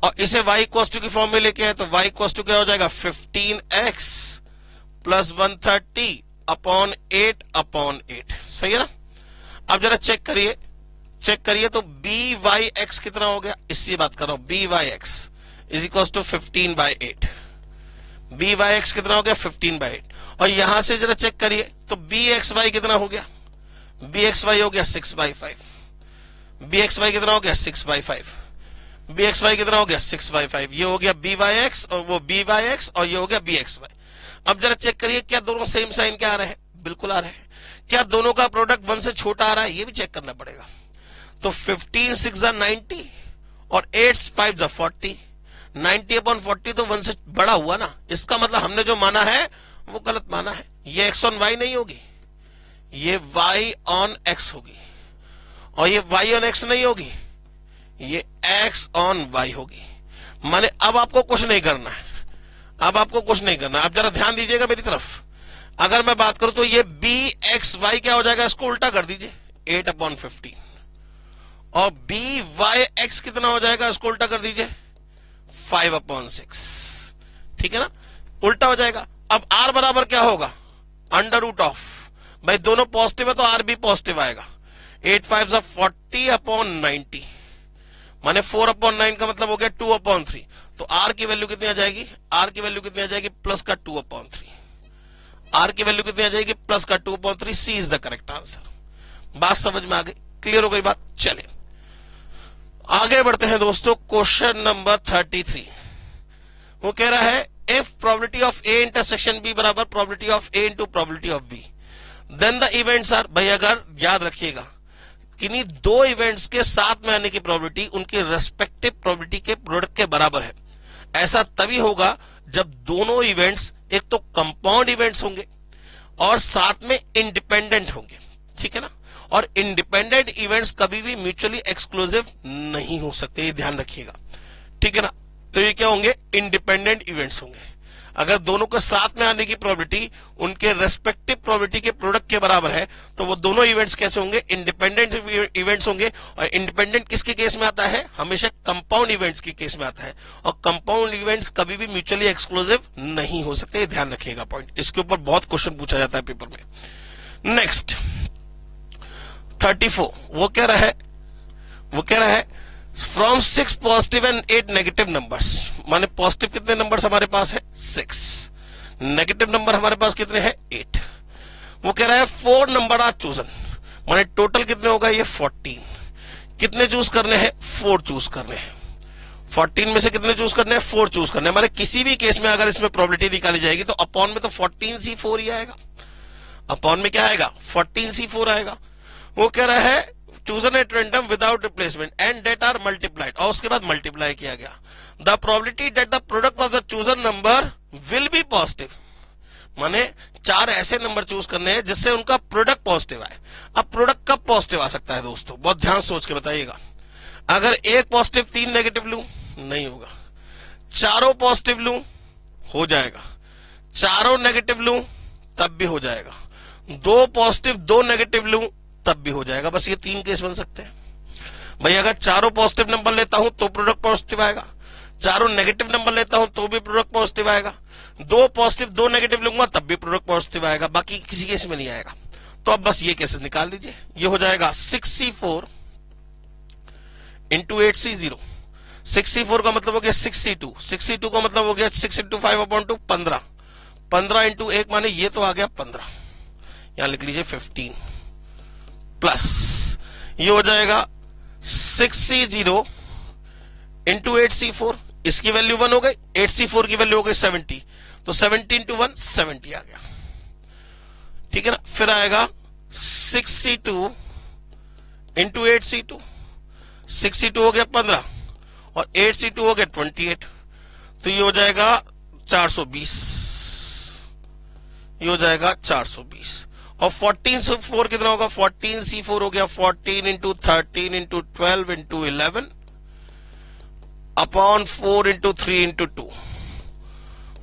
और इसे y इक्वल टू की फॉर्म में लेके आए, तो y इक्वल टू क्या हो जाएगा 15x + 130/8/8। सही है ना। अब जरा चेक करिए तो byx कितना हो गया, इससे बात कर रहा हूं, byx is equal to 15/8। byx कितना हो गया 15/8, और यहां से जरा चेक करिए तो bxy कितना हो गया, bxy हो गया 6/5, bxy कितना हो गया 6/5, bxy कितना हो गया 6/5। ये हो गया byx और वो byx, और ये हो गया bxy। अब जरा चेक करिए क्या दोनों सेम साइन क्या आ रहे हैं, बिल्कुल आ रहे हैं। क्या दोनों का प्रोडक्ट 1 से छोटा आ रहा है, ये भी चेक करना पड़ेगा। तो 15 6 90 और 8 5 40, 90/40 तो 1 से बड़ा हुआ ना, इसका मतलब हमने जो माना है वो गलत माना है। ये x ऑन y नहीं होगी, ये y ऑन x होगी, और ये y ऑन x नहीं होगी, ये x ऑन y होगी। माने अब आपको कुछ नहीं करना है, अब आपको कुछ नहीं करना। आप जरा ध्यान दीजिएगा मेरी तरफ। अगर मैं बात करूं तो ये bxy क्या हो जाएगा, इसको उल्टा कर दीजिए 8/15, और byx कितना हो जाएगा, इसको उल्टा कर दीजिए 5/6। ठीक है ना, उल्टा हो जाएगा। अब r बराबर क्या होगा, √, भाई दोनों पॉजिटिव है तो r भी पॉजिटिव आएगा। 8 5 40/90 माने 4/9 का मतलब हो गया 2/3। तो r की वैल्यू कितनी आ जाएगी, r की वैल्यू कितनी आ जाएगी, प्लस का 2/3। r की वैल्यू कितनी आ जाएगी, प्लस का 2/3। सी इज द करेक्ट आंसर। बात समझ में आ गई, क्लियर हो गई बात। चले आगे बढ़ते हैं दोस्तों, क्वेश्चन नंबर 33। वो कह रहा है if probability of a intersection b बराबर probability of a into probability of b, then the events are, भाई अगर याद रखिएगा किन्हीं दो इवेंट्स के साथ में आने की प्रोबेबिलिटी उनके रेस्पेक्टिव प्रोबेबिलिटी के प्रोडक्ट के बराबर है। ऐसा तभी होगा जब दोनों इवेंट्स एक तो कंपाउंड इवेंट्स होंगे और साथ में इंडिपेंडेंट होंगे, ठीक है ना। और इंडिपेंडेंट इवेंट्स कभी भी म्यूचुअली एक्सक्लूसिव नहीं हो सकते, ये ध्यान रखिएगा, ठीक है ना। तो ये क्या होंगे, इंडिपेंडेंट इवेंट्स होंगे। अगर दोनों के साथ में आने की प्रोबेबिलिटी उनके रेस्पेक्टिव प्रोबेबिलिटी के प्रोडक्ट के बराबर है तो वो दोनों इवेंट्स कैसे होंगे, इंडिपेंडेंट इवेंट्स होंगे। और इंडिपेंडेंट किसके केस में आता है, हमेशा कंपाउंड इवेंट्स के केस में आता है। और कंपाउंड इवेंट्स कभी भी म्यूचुअली एक्सक्लूसिव नहीं हो सकते, ध्यान रखिएगा पॉइंट। इसके ऊपर बहुत क्वेश्चन पूछा जाता है पेपर में। नेक्स्ट 34 वो कह रहा है from 6 positive and 8 negative numbers, माने पॉजिटिव कितने नंबर्स हमारे पास है 6, नेगेटिव नंबर हमारे पास कितने हैं 8। वो कह रहा है 4 नंबर आर चूजन, माने टोटल कितने होगा ये 14। कितने चूज करने हैं, 4 चूज करने हैं। 14 में से कितने चूज करने हैं, 4 चूज करने हैं। माने किसी भी केस में अगर इसमें प्रोबेबिलिटी निकाली जाएगी तो अपॉन में तो 14C4 ही आएगा। अपॉन में क्या आएगा, 14C4 आएगा। वो कह रहा है chosen at random without replacement and that are multiplied, और उसके बाद मल्टीप्लाई किया गया। The probability that the product of the chosen number will be positive, माने 4 ऐसे नंबर चूज करने हैं जिससे उनका प्रोडक्ट पॉजिटिव आए। अब प्रोडक्ट कब पॉजिटिव आ सकता है दोस्तों, बहुत ध्यान सोच के बताइएगा। अगर एक पॉजिटिव 3 नेगेटिव लूं नहीं होगा, चारों पॉजिटिव लूं हो जाएगा, चारों नेगेटिव लूं तब भी हो जाएगा, 2 पॉजिटिव 2 नेगेटिव लूं तब भी हो जाएगा। बस ये 3 केस बन सकते हैं। भाई अगर चारों पॉजिटिव नंबर लेता हूं तो प्रोडक्ट पॉजिटिव आएगा, चारों नेगेटिव नंबर लेता हूं तो भी प्रोडक्ट पॉजिटिव आएगा, 2 पॉजिटिव 2 नेगेटिव लूंगा तब भी प्रोडक्ट पॉजिटिव आएगा, बाकी किसी केस में नहीं आएगा। तो अब बस ये केसेस निकाल लीजिए। ये हो जाएगा 6C4 इंटू 8C0। 6C4 का मतलब हो गया 6C2, 6C2 का मतलब हो गया 6 इंटू 5/2 15, 15 इंटू 1 माने ये तो आ गया 15, यहां लिख लीजिए 15 प्लस ये हो जाएगा 6C0 इंटू 8C4, इसकी वैल्यू 1 हो गई, 8C4 की वैल्यू हो गई 70, तो 70 इंटू 1 70 आ गया, ठीक है ना। फिर आएगा 6C2 इंटू 8C2, 6C2 हो गया 15 और 8C2 हो गया 28, तो ये हो जाएगा 420, ये हो जाएगा 420। और 14C4 कितना होगा, 14C4 हो गया 14 into 13 into 12 into 11 upon 4 into 3 into 2,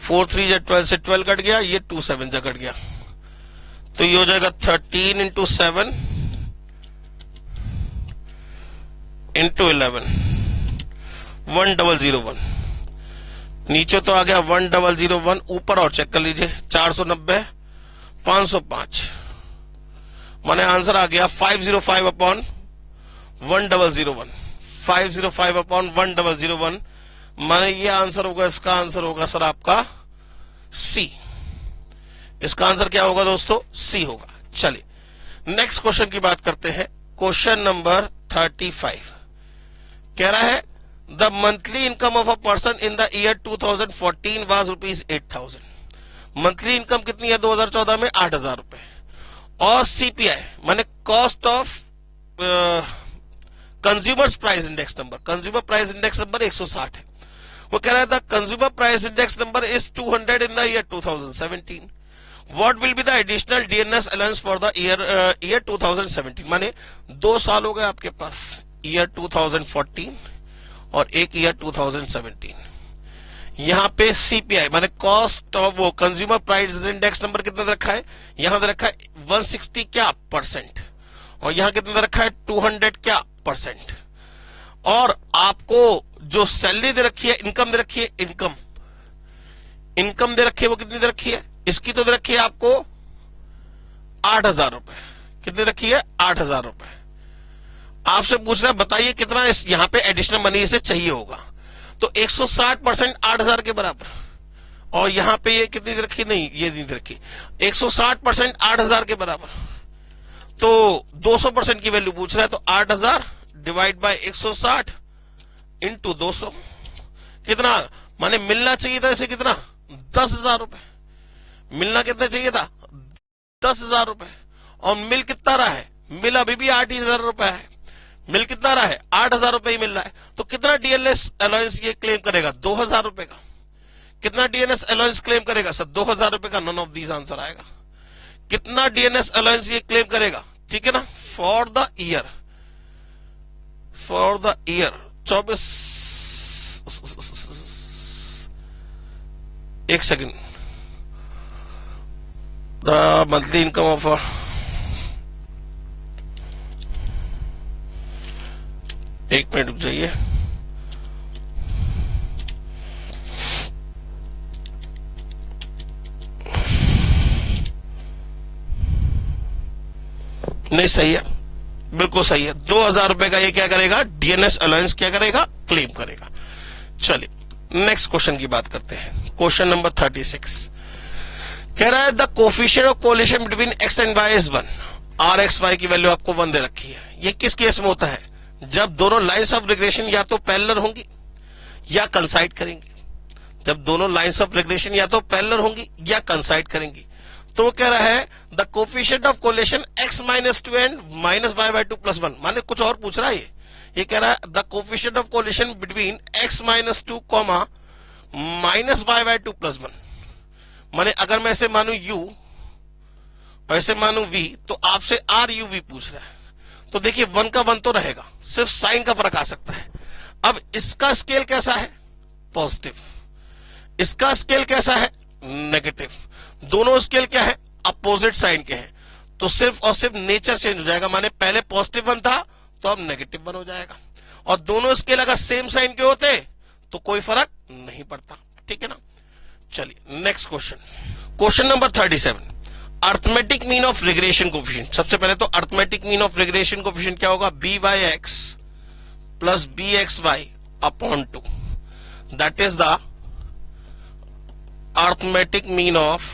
4 3 जा 12 से 12 कट गया, ये 2 7 जा कट गया, तो ये हो जाएगा 13 इंटू 7 इंटू 11 1001। नीचे तो आ गया 1001, ऊपर और चेक कर लीजिए 490 505, माने आंसर आ गया 505 अपॉन 1001, 505 अपॉन 1001, माने ये आंसर होगा, इसका आंसर होगा सर आपका सी। इसका आंसर क्या होगा दोस्तों, सी होगा। चलिए नेक्स्ट क्वेश्चन की बात करते हैं। क्वेश्चन नंबर 35 कह रहा है the monthly income of a person in the year 2014 was ₹8,000। Monthly income कितनी है 2014 में, 8,000 रुपए। और सीपीआई माने cost of consumers price index number, consumer price index number 160 है। वो कह रहा था consumer price index number is 200 in the year 2017। What will be the additional DNS allowance for the year 2017, माने 2 साल हो गए आपके पास, ईयर 2014 और एक ईयर 2017। यहां पे सीपीआई माने कॉस्ट ऑफ वो कंज्यूमर प्राइस इंडेक्स नंबर कितना दे रखा है, यहां दे रखा है 160 क्या परसेंट, और यहां कितना दे रखा है 200 क्या परसेंट। और आपको जो सैलरी दे रखी है, इनकम दे रखी है, इनकम दे रखी है, वो कितनी दे रखी है, इसकी तो दे रखी है आपको 8,000 रुपए। कितनी रखी है 8,000 रुपए। आपसे पूछ रहा है बताइए कितना इस यहां पे एडिशनल मनी इसे चाहिए होगा, तो 160% 8,000 के बराबर। और यहां पे ये कितनी दे रखी, नहीं ये नहीं दे रखी, 160% 8,000 के बराबर, तो 200% की वैल्यू पूछ रहा है, तो 8,000 डिवाइड बाय 160 इंटू 200 कितना, माने मिलना चाहिए था इसे कितना 10,000 रुपए, मिलना कितना चाहिए था 10,000 रुपए। और मिल कितना रहा है, मिल अभी भी 8,000 रुपए है, मिल कितना रहा है 8,000 रुपए ही मिल रहा है, तो कितना डीएनएस अलाउंस ये क्लेम करेगा 2,000 रुपए का, कितना डीएनएस अलाउंस क्लेम करेगा सर 2,000 रुपए का, नन ऑफ दीज आंसर आएगा। कितना डीएनएस अलाउंस ये क्लेम करेगा, ठीक है ना, फॉर द ईयर 24, एक second, the monthly income of एक मिनट रुक जाइए, नहीं सही है, बिल्कुल सही है, 2,000 रुपए का ये क्या करेगा, डीएनएस अलाउंस क्या करेगा, क्लेम करेगा। चलिए नेक्स्ट क्वेश्चन की बात करते हैं, क्वेश्चन नंबर 36 कह रहा है the coefficient of correlation between x and y is 1, r x y की वैल्यू आपको 1 दे रखी है। ये किस केस में होता है, जब दोनों लाइंस ऑफ रिग्रेशन या तो पैरेलल होंगी या कंसाइड करेंगी, जब दोनों लाइंस ऑफ रिग्रेशन या तो पैरेलल होंगी या कंसाइड करेंगी। तो वो कह रहा है the coefficient of correlation x minus 2 and minus y by 2 plus 1, माने कुछ और पूछ रहा है ये कह रहा है the coefficient of correlation between x minus 2 comma minus y by 2 plus 1, माने अगर मैं ऐसे मानू u और ऐसे मानू v तो आपसे r u v पूछ रहा है, तो देखिए 1 का 1 तो रहेगा, सिर्फ साइन का फर्क आ सकता है। अब इसका स्केल कैसा है, पॉजिटिव, इसका स्केल कैसा है, नेगेटिव, दोनों स्केल क्या है, अपोजिट साइन के हैं, तो सिर्फ और सिर्फ नेचर चेंज हो जाएगा, माने पहले पॉजिटिव 1 था तो अब नेगेटिव 1 हो जाएगा, और दोनों स्केल अगर सेम साइन के होते तो कोई फर्क नहीं पड़ता, ठीक है ना। चलिए next question, question number 37 arithmetic mean of regression coefficient. सबसे पहले तो arithmetic mean of regression coefficient क्या होगा, b y x plus b x y upon 2, that is the arithmetic mean of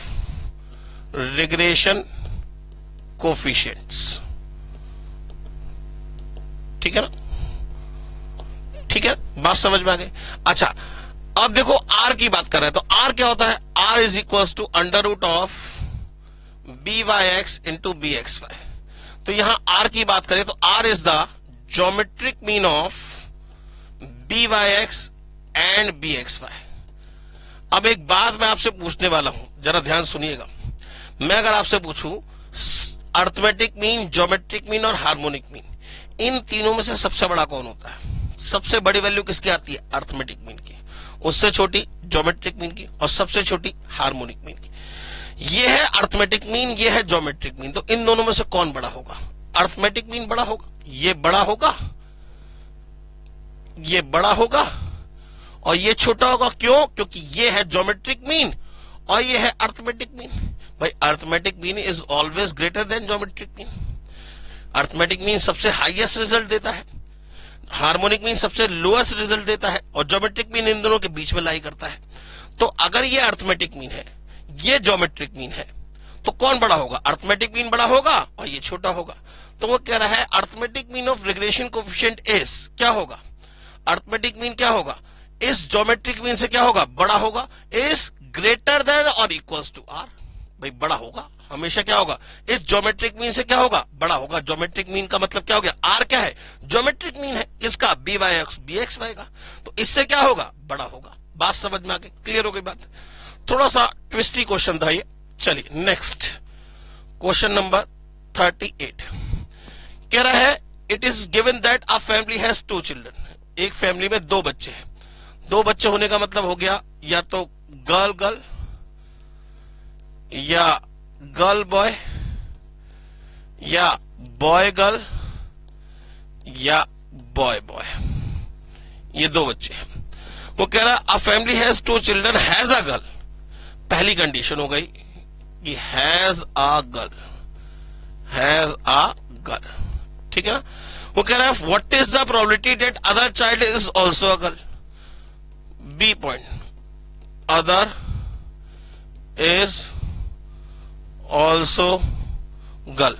regression coefficients, ठीक है ना, ठीक है, बात समझ में आ गई। अच्छा अब देखो आर की बात कर रहे हैं, तो आर क्या होता है, r is equal to under root of b y x into b x y. तो यहां आर की बात करें तो r is the geometric mean of b y x and b x y. अब एक बात मैं आपसे पूछने वाला हूं, जरा ध्यान सुनिएगा, मैं अगर आपसे पूछूं अर्थमेटिक मीन, ज्योमेट्रिक मीन और हार्मोनिक मीन, इन तीनों में से सबसे बड़ा कौन होता है, सबसे बड़ी वैल्यू किसकी आती है, अर्थमेटिक मीन की, उससे छोटी ज्योमेट्रिक मीन की और सबसे छोटी हार्मोनिक मीन की। ये है अर्थमेटिक मीन, ये है ज्योमेट्रिक मीन, तो इन दोनों में से कौन बड़ा होगा, अर्थमेटिक मीन बड़ा होगा, ये बड़ा होगा, ये बड़ा होगा और ये छोटा होगा, क्यों, क्योंकि ये है ज्योमेट्रिक मीन और ये है अर्थमेटिक मीन। भाई arithmetic mean is always greater than geometric mean, arithmetic mean सबसे हाईएस्ट रिजल्ट देता है, हार्मोनिक मीन सबसे लोएस्ट रिजल्ट देता है और ज्योमेट्रिक मीन इन दोनों के बीच में लाई करता है। तो अगर ये अर्थमेटिक मीन है, ये ज्योमेट्रिक मीन है, तो कौन बड़ा होगा, अर्थमेटिक मीन बड़ा होगा और ये छोटा होगा। तो वो कह रहा है arithmetic mean of regression coefficient is क्या होगा, अर्थमेटिक मीन क्या होगा, इस ज्योमेट्रिक मीन से क्या होगा, बड़ा होगा, इज ग्रेटर देन और इक्वल्स टू आर। भाई बड़ा होगा हमेशा क्या होगा, इस ज्योमेट्रिक मीन से क्या होगा, बड़ा होगा। ज्योमेट्रिक मीन का मतलब क्या हो गया, आर क्या है, ज्योमेट्रिक मीन है किसका, b y x b x y का, तो इससे क्या होगा, बड़ा होगा। बात समझ में आ गई, क्लियर हो गई बात, थोड़ा सा ट्विस्टी क्वेश्चन था ये। चलिए नेक्स्ट क्वेश्चन नंबर 38 कह रहा है it is given that a family has 2 children, एक फैमिली में 2 बच्चे हैं, 2 बच्चे होने का मतलब हो गया या तो गर्ल गर्ल या गर्ल बॉय या बॉय गर्ल या बॉय बॉय, ये 2 बच्चे हैं। वो कह रहा है a family has 2 children has a girl, पहली कंडीशन हो गई कि has a girl, has a girl, ठीक है ना। वो कह रहा है what is the probability that other child is also a girl, B point, other is also girl,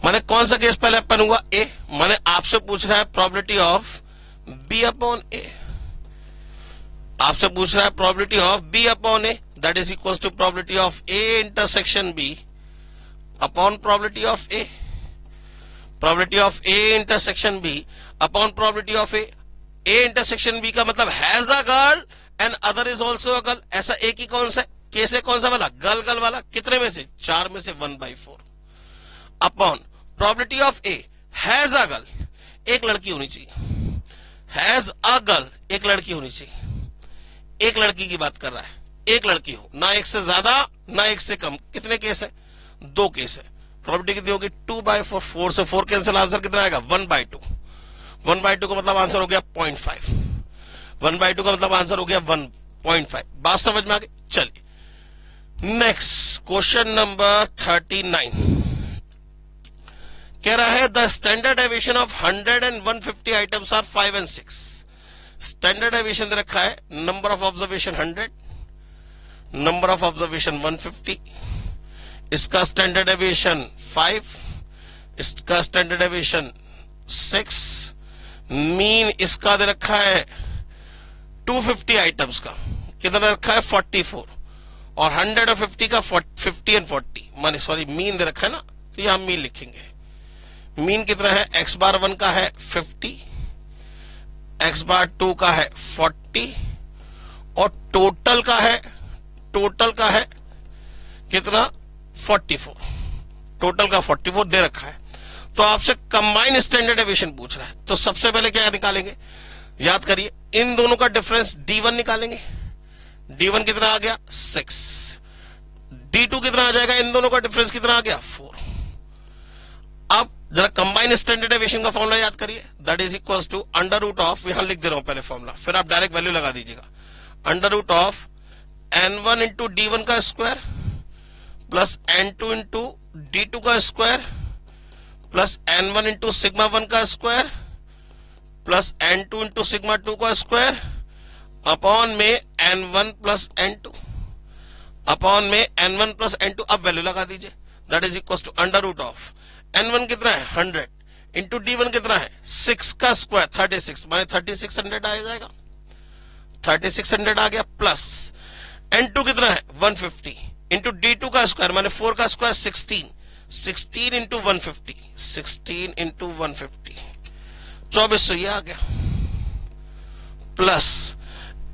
माने कौन सा केस पहले अपन हुआ, ए, माने आपसे पूछ रहा है probability of B upon A, आपसे पूछ रहा है probability of B upon A, that is equal to probability of A intersection B upon probability of A, probability of A intersection B upon probability of A. A intersection B का मतलब has a girl and other is also a girl. ऐसा A की कौन सा, के से कौन सा वाला, गर्ल गर्ल वाला, कितने में से, 4 में से 1/4 upon probability of A has a girl, एक लड़की होनी चाहिए, हैज अ गर्ल एक लड़की होनी चाहिए, एक लड़की की बात कर रहा है, एक लड़की हो, ना एक से ज्यादा ना एक से कम। कितने केस है, 2 केस है। प्रोबेबिलिटी कितनी होगी, 2/4, 4 से 4 कैंसिल, आंसर कितना आएगा, 1/2। 1/2 का मतलब आंसर हो गया 0.5, 1/2 का मतलब आंसर हो गया 1.5। बात समझ में आ गई। चलिए नेक्स्ट क्वेश्चन नंबर 39 कह रहा है the standard deviation of 100 and 150 items are 5 and 6। Standard deviation दे रखा है, number of observation 100, number of observation 150, इसका स्टैंडर्ड डेविएशन 5, इसका स्टैंडर्ड डेविएशन 6, मीन इसका दे रखा है 250 आइटम्स का, कितना रखा है 44, और 100 और 50 का 50 and 40, माने सॉरी मीन दे रखा है ना, तो यहां मीन लिखेंगे। मीन कितना है, x बार 1 का है 50, x बार 2 का है 40, और टोटल का है कितना 44, टोटल का 44 दे रखा है। तो आपसे कंबाइन स्टैंडर्ड डेविएशन पूछ रहा है, तो सबसे पहले क्या निकालेंगे, याद करिए, इन दोनों का डिफरेंस D1 निकालेंगे। D1 कितना आ गया 6, D2 कितना आ जाएगा, इन दोनों का डिफरेंस कितना आ गया 4। अब जरा कंबाइन स्टैंडर्ड डेविएशन का फॉर्मूला याद करिए, that is equal to under root of, यहां लिख दे रहा हूं पहले फॉर्मूला, फिर आप डायरेक्ट वैल्यू लगा दीजिएगा, under root of n1 into D1 का square plus n2 into D2 का square plus n1 into sigma 1 का square plus n2 into sigma 2 का स्क्वायर अपॉन में n1 प्लस n2 अपॉन में n1 प्लस n2। अब value लगा दीजिए, that is equal to under root of n1 कितना है 100 इंटू D1 कितना है 6 का स्क्वायर 36, माने 3600 आ जाएगा, 3600 आ गया, प्लस n2 कितना है 150 इंटू D2 का स्क्वायर माने 4 का स्क्वायर 16 इंटू 150, 16 इंटू 150 2400 ये आ गया, plus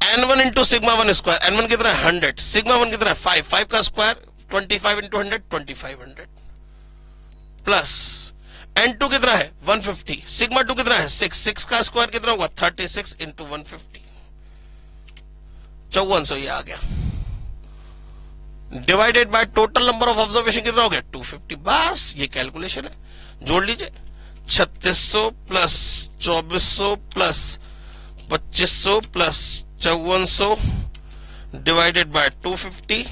n1 into sigma 1 square, n1 कितना है 100, सिग्मा 1 कितना है 5, 5 का स्क्वायर 25 इंटू 100 2500, प्लस n2 कितना है 150, सिग्मा 2 कितना है 6, 6 का स्क्वायर कितना होगा 36 इंटू 150, 5400 ये आ गया, divided by total number of observation कितना हो गया 250। बस ये कैलकुलेशन है, जोड़ लीजिए 3600 plus 2400 plus 2500 plus 5400 divided by 250,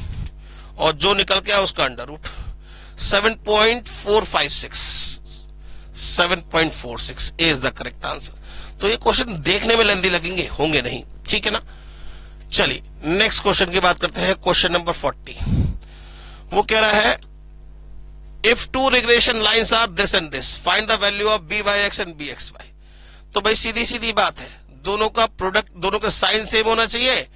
और जो निकल के आया उसका under root 7.456, 7.46 is the correct answer. तो ये क्वेश्चन देखने में लेंदी लगेंगे, होंगे नहीं, ठीक है ना। चलिए नेक्स्ट क्वेश्चन की बात करते हैं, क्वेश्चन नंबर 40। वो कह रहा है if two regression lines are this and this find the value of by(x) and bxy। तो भाई सीधी सीधी बात है, दोनों का प्रोडक्ट, दोनों का साइन सेम होना चाहिए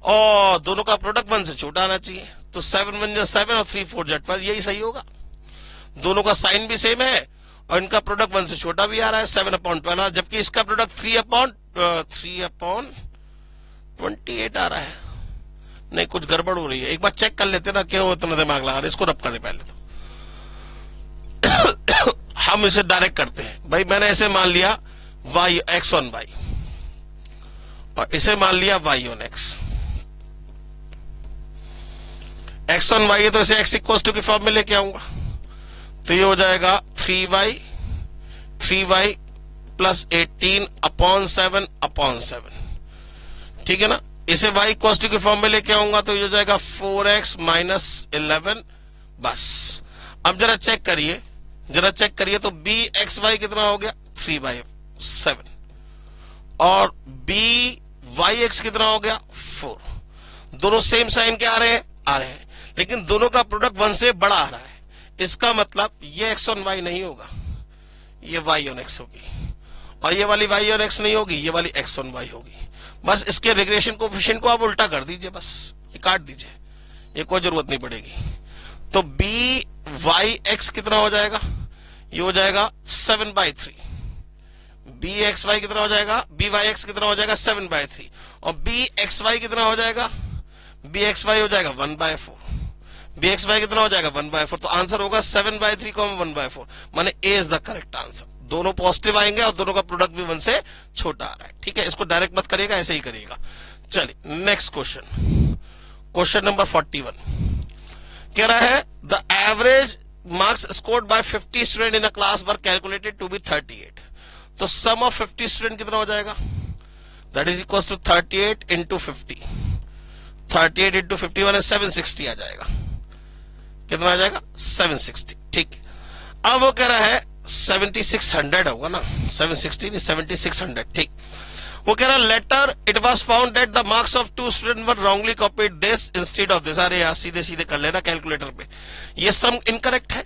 और दोनों का प्रोडक्ट 1 से छोटा आना चाहिए। तो 7 1 जा 7 और 3 4 Z पर यही सही होगा, दोनों का साइन भी सेम है और इनका प्रोडक्ट 1 से छोटा भी आ रहा है 7/12, जबकि इसका प्रोडक्ट 3/28 आ रहा है। नहीं कुछ गड़बड़ हो रही है, एक बार चेक कर लेते ना, क्यों इतना दिमाग लगा रहे, इसको रब करने पहले तो हम इसे डायरेक्ट करते हैं। भाई मैंने ऐसे मान लिया y x on y और इसे मान लिया y on x, x on y है तो इसे x इक्वल टू की फॉर्म में लेके आऊंगा, तो ये हो जाएगा 3y प्लस 18/7/7, ठीक है ना। इसे y इक्वल टू की फॉर्म में लेके आऊंगा तो ये हो जाएगा 4x माइनस 11। बस अब जरा चेक करिए तो bxy कितना हो गया 3/7 और byx कितना हो गया 4। दोनों सेम साइन के आ रहे हैं, लेकिन दोनों का प्रोडक्ट 1 से बड़ा आ रहा है। इसका मतलब ये x on y नहीं होगा, ये y on x होगी, और ये वाली y on x नहीं होगी, ये वाली x on y होगी। बस इसके रिग्रेशन कोएफिशिएंट को आप उल्टा कर दीजिए, बस ये काट दीजिए, ये कोई जरूरत नहीं पड़ेगी। तो वाई एक्स कितना हो जाएगा, ये हो जाएगा 7/3। बी एक्स वाई कितना हो जाएगा, बी वाई एक्स कितना हो जाएगा 7/3, और बी एक्स वाई कितना हो जाएगा, बी एक्स वाई हो जाएगा 1/4। बी एक्स वाई कितना हो जाएगा 1/4, तो आंसर होगा 7/3 1/4, माने A is the correct answer. दोनों पॉजिटिव आएंगे और दोनों का प्रोडक्ट भी 1 से छोटा आ रहा है, ठीक है। इसको डायरेक्ट मत करिएगा, ऐसे ही करिएगा। चलिए नेक्स्ट क्वेश्चन, क्वेश्चन नंबर 41 कह रहा है the average marks scored by 50 student in a class were calculated to be 38। तो सम ऑफ 50 स्टूडेंट कितना हो जाएगा, that is equal to 38 into 50। 38 into 50 माने 760 आ जाएगा। कितना आ जाएगा 760, ठीक। अब वो कह रहा है 7600 होगा ना, 760 नहीं 7600, ठीक। वो कह रहा है later it was found that the marks of 2 student were wrongly copied this instead of this. अरे यार सीधे सीधे कर लेना कैलकुलेटर पे, ये सम इनकरेक्ट है।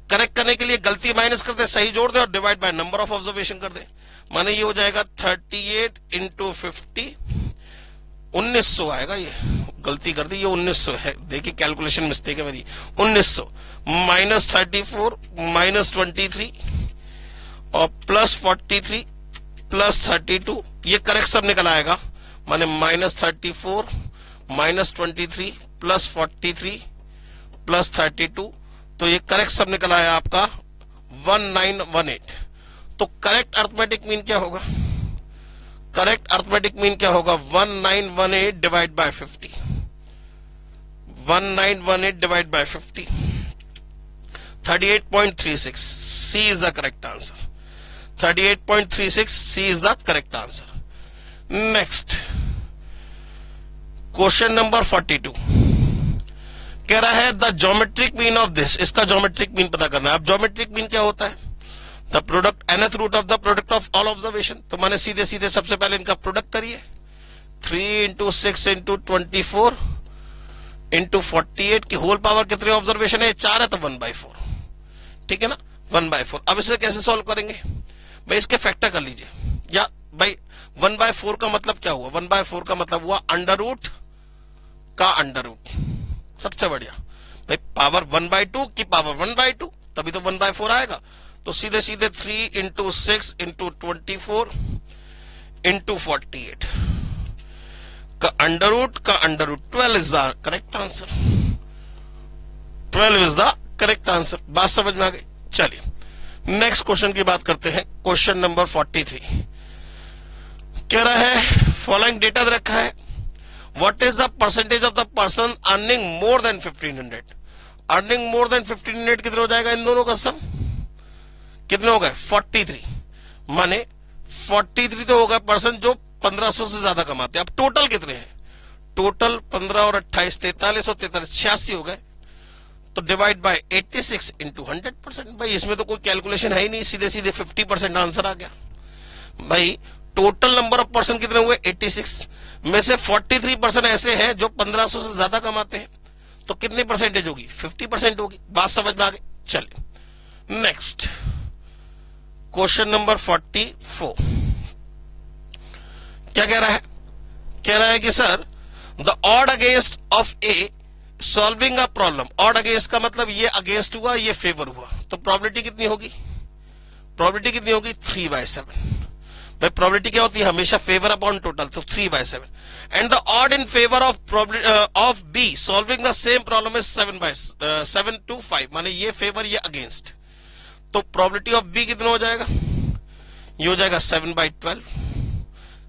करेक्ट करने के लिए गलती माइनस कर दे, सही जोड़ दे और divide by number of observation कर दे। माने ये हो जाएगा 38 इंटू 50, 1900 आएगा। ये गलती कर दी, ये 1900 है, देखिए कैलकुलेशन मिस्टेक है मेरी। 1900 माइनस 34 माइनस 23 और प्लस 43 प्लस 32, ये करेक्ट सब निकल आएगा। माने माइनस 34 माइनस 23 प्लस 43 प्लस 32, तो ये करेक्ट सब निकल आया आपका 1918। तो करेक्ट अर्थमेटिक मीन क्या होगा, करेक्ट अर्थमेटिक मीन क्या होगा, 1918 divide by 50। 1918 divide by 50, 38.36, C is the correct answer. 38.36, C is the correct answer. Next question number 42 कह रहा है the geometric mean of this. इसका ज्योमेट्रिक मीन पता करना है। अब ज्योमेट्रिक मीन क्या होता है, the product nth root of the product of all observation. तो मैंने सीधे सीधे सबसे पहले इनका प्रोडक्ट करिए, 3 इंटू 6 इंटू 24 इंटू 48 की होल पावर कितने ऑब्जर्वेशन है, 4 है, तो 1/4, ठीक है ना, 1/4। अब इसे कैसे सॉल्व करेंगे भाई, इसके फैक्टर कर लीजिए। या भाई 1/4 का मतलब क्या हुआ, 1/4 का मतलब हुआ अंडर रूट का अंडर रूट, सबसे बढ़िया भाई। पावर 1/2 की पावर 1/2, तभी तो 1/4 आएगा। तो सीधे सीधे 3 इंटू 6 इंटू 24 इंटू 48 का under root 12 is the correct answer. 12 is the correct answer. बात समझ में आ गई। चलिए नेक्स्ट क्वेश्चन की बात करते हैं। क्वेश्चन नंबर 43 कह रहा है फॉलोइंग डेटा दे रखा है, what is the percentage of the person earning more than 1500। Earning more than 1500 कितना हो जाएगा, इन दोनों का सम कितने हो गए 43। माने 43 तो होगा पर्सन जो 1500 से ज्यादा कमाते हैं। अब टोटल कितने हैं, टोटल 15 और 28 43 और 43 86 हो गए। तो डिवाइड बाय 86 इंटू 100%। भाई इसमें तो कोई कैलकुलेशन है ही नहीं, सीधे सीधे 50% आंसर आ गया। भाई टोटल नंबर ऑफ पर्सन कितने हुए 86, में से 43% ऐसे हैं जो 1500 से ज्यादा कमाते हैं, तो कितनी परसेंटेज होगी 50% होगी। बात समझ में आ गई। चलिए नेक्स्ट क्वेश्चन नंबर 44 क्या कह रहा है, कह रहा है कि sir the odd against of A solving a problem. Odd against का मतलब ये अगेंस्ट हुआ, ये फेवर हुआ, तो प्रोबेबिलिटी कितनी होगी, प्रोबेबिलिटी कितनी होगी 3/7। भाई प्रोबेबिलिटी क्या होती है, हमेशा फेवर अपॉन टोटल, तो 3/7। And the odd in favour of be solving the same problem is 7 to 5। माने ये फेवर ये अगेंस्ट, तो प्रोबेबिलिटी ऑफ बी कितना हो जाएगा, ये हो जाएगा 7/12।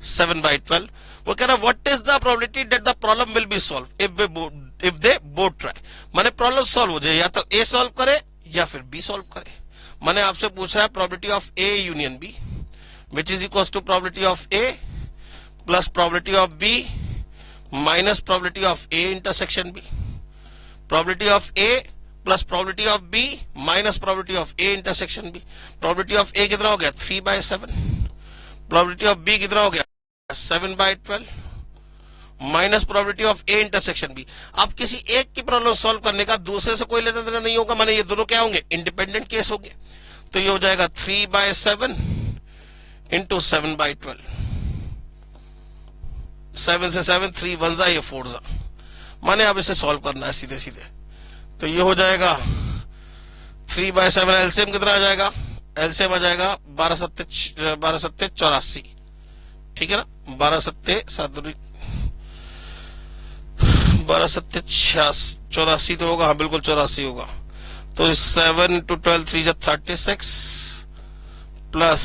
7/12। वो कह रहा है what is the probability that the problem will be solve if they both try. माने प्रॉब्लम सॉल्व हो जाए, या तो ए सॉल्व करे या फिर बी सॉल्व करे। माने आपसे पूछ रहा है probability of A union B which is equals to probability of A plus probability of B minus probability of A intersection B. Probability of A plus probability of B minus probability of A intersection B. Probability of A कितना हो गया 3/7. Probability of B कितना हो गया 7/12 minus probability of A intersection B. अब किसी एक की प्रॉब्लम सॉल्व करने का दूसरे से कोई लेना देना नहीं होगा, माने ये दोनों क्या होंगे इंडिपेंडेंट केस होंगे। तो ये हो जाएगा 3/7 इंटू 7/12। 7 से 7 3 1 जा, ये 4 जा। माने अब इसे सॉल्व करना है सीधे सीधे, तो ये हो जाएगा 3/7 एलसीएम कितना आ जाएगा? एलसीएम आ जाएगा 12 सत्ते 84, ठीक है ना? 12 सत्ते 84 तो होगा, हाँ बिल्कुल 84 होगा। तो 7 into 12 3 जा 36 प्लस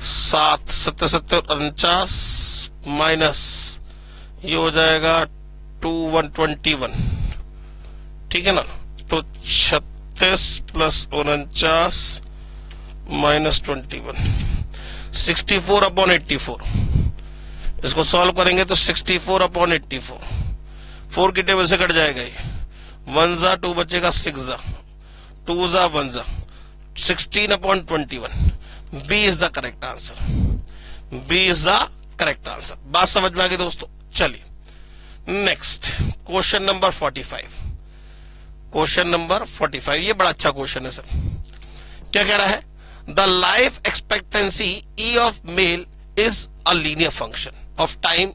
7 सत्तर 49 माइनस ये हो जाएगा 2121, ठीक है ना? तो 36 प्लस 49 माइनस 21 64/84। इसको सॉल्व करेंगे तो 64/84 4 की टेबल से कट जाएगा ये। 1 जा 2 बचेगा, 6 जा 2 जा 1 जा 16/21। B is the correct answer. B is the correct answer. बात समझ में आ गई दोस्तों? चलिए next question number 45। Question number 45 ये बड़ा अच्छा क्वेश्चन है सर। क्या कह रहा है? The life expectancy E of male is a linear function of time,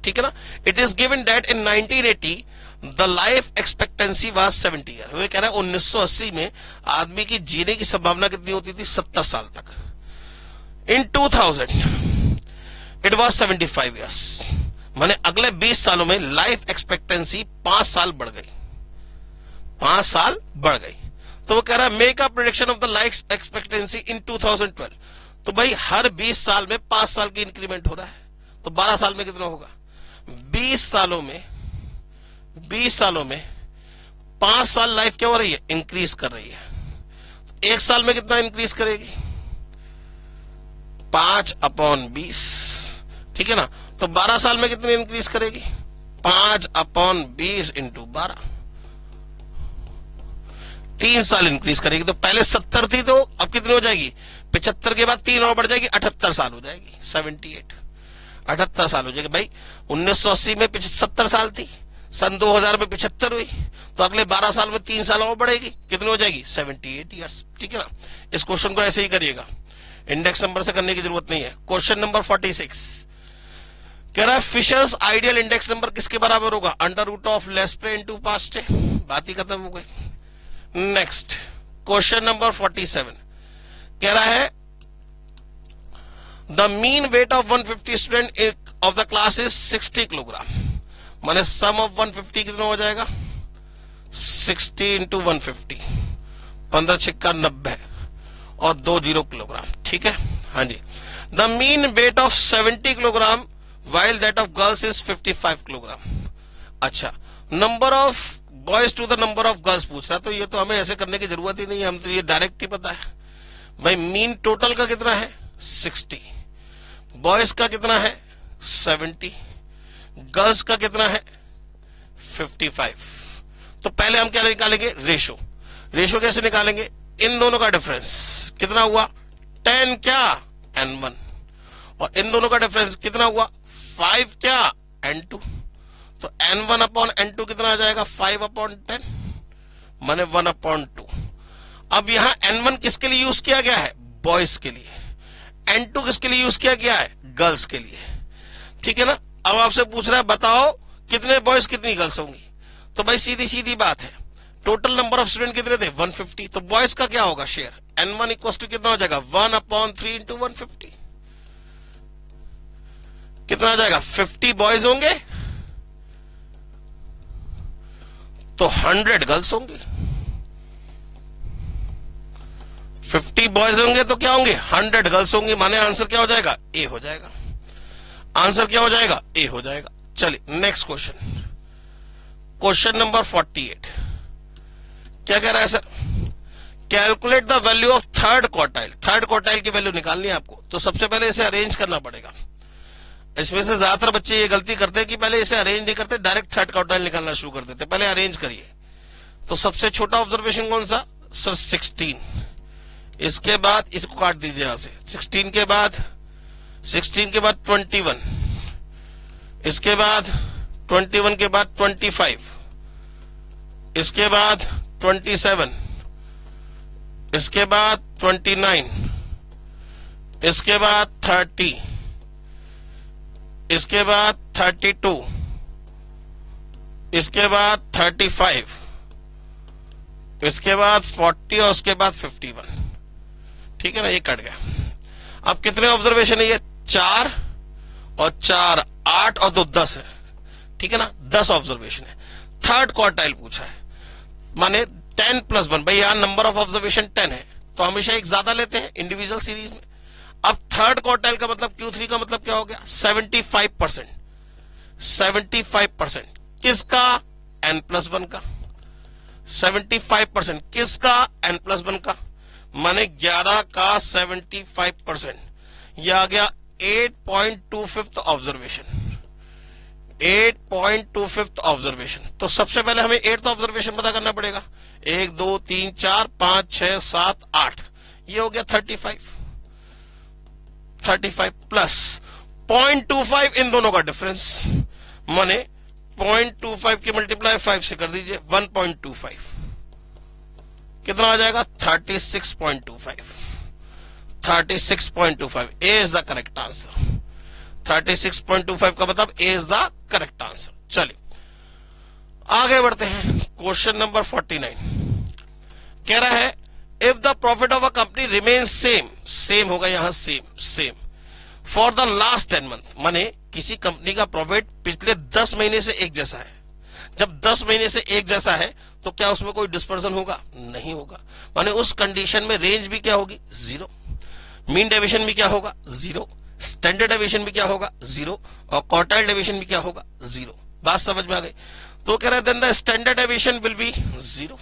ठीक है ना? It is given that in 1980 the life expectancy was 70 year. वो कह रहा है 1980 में आदमी की जीने की संभावना कितनी होती थी? 70 साल तक। इन 2000 इट वाज 75 ईयर्स। माने अगले 20 सालों में लाइफ एक्सपेक्टेंसी 5 साल बढ़ गई, 5 साल बढ़ गई। तो वो कह रहा है make a prediction of the life expectancy in 2012। तो भाई हर 20 साल में 5 साल की इंक्रीमेंट हो रहा है, तो 12 साल में कितना होगा? 20 सालों में 5 साल लाइफ क्या हो रही है? इंक्रीज कर रही है। एक साल में कितना इंक्रीज करेगी? 5/20, ठीक है ना? तो 12 साल में कितनी इंक्रीज करेगी? 5/20 इंटू 12, 3 साल इंक्रीज करेगी। तो पहले 70 थी, तो अब कितनी हो जाएगी? 75 के बाद 3 और बढ़ जाएगी, 78 साल हो जाएगी। 78 साल हो जाएगी। भाई 1980 में 70 साल थी, सन 2000 में 75 हुई, तो अगले 12 साल में 3 साल और बढ़ेगी, कितनी हो जाएगी? 78 ईयर्स, ठीक है ना? इस क्वेश्चन को ऐसे ही करिएगा, इंडेक्स नंबर से करने की जरूरत नहीं है। क्वेश्चन नंबर 46 कह रहा है फिशर्स आइडियल इंडेक्स नंबर किसके बराबर होगा? √ऑफ लेस पे इंटू पास्ट है। बात ही खत्म हो गई। नेक्स्ट क्वेश्चन नंबर 47 कह रहा है the mean weight of 150 student of the class is 60 kilogram. माने सम ऑफ 150 कितना हो जाएगा? 60 इंटू 150, 15 छिक्का 90 और 20 किलोग्राम, ठीक है? हाँ जी। The mean weight of 70 kilogram while that of girls is 55 kilogram. अच्छा, number of boys to the number of girls पूछ रहा, तो ये तो हमें ऐसे करने की जरूरत ही नहीं है, हम तो ये डायरेक्ट ही पता है। भाई मीन टोटल का कितना है? 60, बॉयज का कितना है? 70, गर्ल्स का कितना है? 55। तो पहले हम क्या निकालेंगे? रेशो। रेशो कैसे निकालेंगे? इन दोनों का डिफरेंस कितना हुआ? 10 क्या? N1। और इन दोनों का डिफरेंस कितना हुआ? 5 क्या? N2। तो N1/N2 कितना आ जाएगा? 5/10, माने 1/2। अब यहां N1 किसके लिए यूज किया गया है? बॉयज के लिए। N2 किसके लिए यूज किया गया है? गर्ल्स के लिए, ठीक है ना? अब आपसे पूछ रहा है बताओ कितने बॉयज कितनी गर्ल्स होंगी? तो भाई सीधी सीधी बात है, टोटल नंबर ऑफ स्टूडेंट कितने थे? 150। तो बॉयज का क्या होगा शेयर? N1 इक्वल टू कितना हो जाएगा? 1/3 इंटू 150। कितना आ जाएगा? 50 बॉयज होंगे तो 100 गर्ल्स होंगी। 50 बॉयज होंगे तो क्या होंगे? 100 गर्ल्स होंगी। माने आंसर क्या हो जाएगा? ए हो जाएगा। आंसर क्या हो जाएगा? ए हो जाएगा। चलिए नेक्स्ट क्वेश्चन, क्वेश्चन नंबर 48 क्या कह रहा है sir? Calculate the value of third quartile. Third quartile की वैल्यू निकालनी है आपको, तो सबसे पहले इसे अरेंज करना पड़ेगा। इसमें से ज्यादातर बच्चे ये गलती करते हैं कि पहले इसे अरेंज नहीं करते, डायरेक्ट थर्ड क्वार्टाइल निकालना शुरू कर देते। पहले अरेंज करिए। तो सबसे छोटा ऑब्जर्वेशन कौन सा सर? 16। इसके बाद इसको काट दीजिए यहां से। 16 के बाद 21, इसके बाद 21 के बाद 25, इसके बाद 27, इसके बाद 29, इसके बाद 30, इसके बाद 32, इसके बाद 35, इसके बाद 40 और उसके बाद 51, ठीक है ना, ये कट गया। अब कितने ऑब्जर्वेशन है ये? 4 और 4 8 और 2 10 है, ठीक है ना, 10 ऑब्जर्वेशन है। थर्ड क्वार्टाइल पूछा है, माने 10 + 1। भाई यहां नंबर ऑफ ऑब्जर्वेशन 10 है तो हमेशा एक ज्यादा लेते हैं इंडिविजुअल सीरीज में। अब थर्ड क्वार्टाइल का मतलब Q3 का मतलब क्या हो गया? 75%। 75% किसका? n+1 का। 75% किसका? n+1 का, माने 11 का 75%, यह आ गया 8.25 ऑब्जर्वेशन। 8.25 ऑब्जर्वेशन। तो सबसे पहले हमें 8th ऑब्जर्वेशन पता करना पड़ेगा। 1 2 3 4 5 6 7 8, ये हो गया 35। 35 प्लस 0.25 इन दोनों का डिफरेंस, माने 0.25 की मल्टीप्लाई 5 से कर दीजिए, 1.25 कितना आ जाएगा? 36.25। 36.25 ए इज द करेक्ट आंसर। 36.25 का मतलब ए इज द करेक्ट आंसर। चलिए आगे बढ़ते हैं। क्वेश्चन नंबर 49 कह रहा है if the profit of a company remain same, same होगा यहां, same for the last 10 month, माने किसी कंपनी का प्रॉफिट पिछले 10 महीने से एक जैसा है। जब 10 महीने से एक जैसा है तो क्या उसमें कोई डिस्पर्सन होगा? नहीं होगा। माने उस कंडीशन में रेंज भी क्या होगी? 0। मीन डेविएशन भी क्या होगा? 0। स्टैंडर्ड डेविएशन भी क्या होगा? 0। और क्वार्टाइल डेविएशन भी क्या होगा? 0। बात समझ में आ गई? तो कह रहा है then the standard deviation will be 0,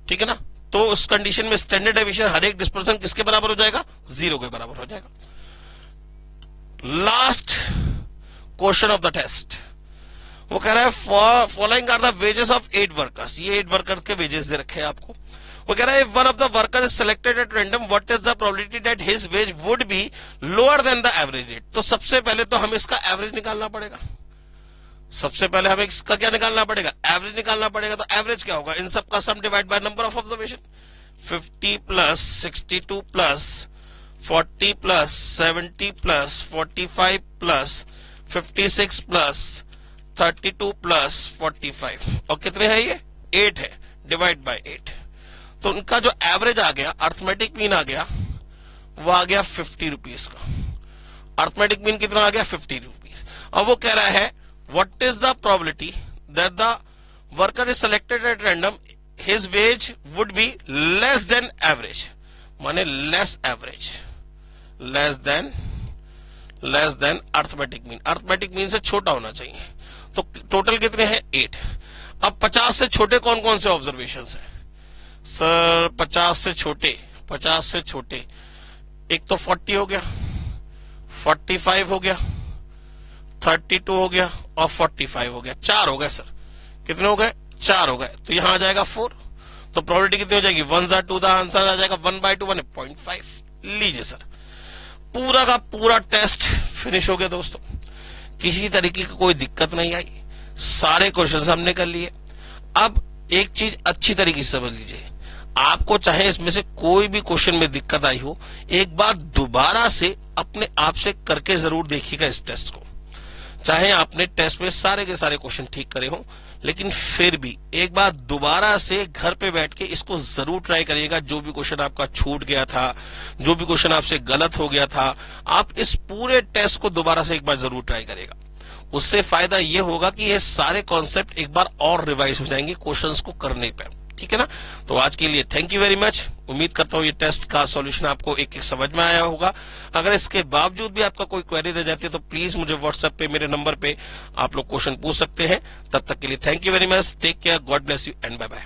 ठीक है ना। तो उस कंडीशन में स्टैंडर्ड डेविएशन हर एक डिस्पर्सन किसके बराबर हो जाएगा? 0 के बराबर हो जाएगा। Last question of the test, वो कह रहा है following are the wages of 8 workers. ये 8 वर्कर्स के वेजेस दे रखे हैं आपको। वो कह रहा है one of the worker is selected at random, what is the probability that his wage would be lower than the average rate. तो सबसे पहले तो हमें इसका एवरेज निकालना पड़ेगा। सबसे पहले हमें इसका क्या निकालना पड़ेगा? एवरेज निकालना पड़ेगा। तो एवरेज क्या होगा? इन सब का sum divide by number of observation. 50 plus 62 plus 40 plus 70 plus 45 plus 56 plus 32 plus 45, और कितने हैं ये? 8 है, डिवाइड बाय 8। तो उनका जो एवरेज आ गया, अर्थमेटिक मीन आ गया, वो आ गया 50 रुपीज का। अर्थमेटिक मीन कितना आ गया? 50 रुपीज। अब वो कह रहा है what is the probability that the worker is selected at random, his wage would be less than average, माने less average, less than arithmetic mean. Arithmetic mean से छोटा होना चाहिए। तो टोटल कितने हैं? 8। अब 50 से छोटे कौन कौन से ऑब्जर्वेशंस हैं सर? 50 से छोटे एक तो 40 हो गया, 45 हो गया, 32 हो गया और 45 हो गया। 4 हो गए सर। कितने हो गए? 4 हो गए। तो यहां आ जाएगा 4। तो प्रोबेबिलिटी कितनी हो जाएगी? 1 × 2, द आंसर आ जाएगा 1/2, 1.5। लीजिए सर, पूरा का पूरा टेस्ट फिनिश हो गया दोस्तों। किसी तरीके की कोई दिक्कत नहीं आई, सारे क्वेश्चन हमने कर लिए। अब एक चीज अच्छी तरीके से समझ लीजिए, आपको चाहे इसमें से कोई भी क्वेश्चन में दिक्कत आई हो, एक बार दोबारा से अपने आप से करके जरूर देखिएगा इस टेस्ट को। चाहे आपने टेस्ट में सारे के सारे क्वेश्चन ठीक करे हो, लेकिन फिर भी एक बार दोबारा से घर पे बैठ के इसको जरूर ट्राई करिएगा। जो भी क्वेश्चन आपका छूट गया था, जो भी क्वेश्चन आपसे गलत हो गया था, आप इस पूरे टेस्ट को दोबारा से एक बार जरूर ट्राई करिएगा। उससे फायदा यह होगा कि ये सारे कॉन्सेप्ट एक बार और रिवाइज हो जाएंगे क्वेश्चंस को करने पर, ठीक है ना। तो आज के लिए थैंक यू वेरी मच। उम्मीद करता हूं ये टेस्ट का सॉल्यूशन आपको एक एक समझ में आया होगा। अगर इसके बावजूद भी आपका कोई क्वेरी रह जाती है तो प्लीज मुझे व्हाट्सएप पे मेरे नंबर पे आप लोग क्वेश्चन पूछ सकते हैं। तब तक के लिए thank you very much. Take care, God bless you and bye bye.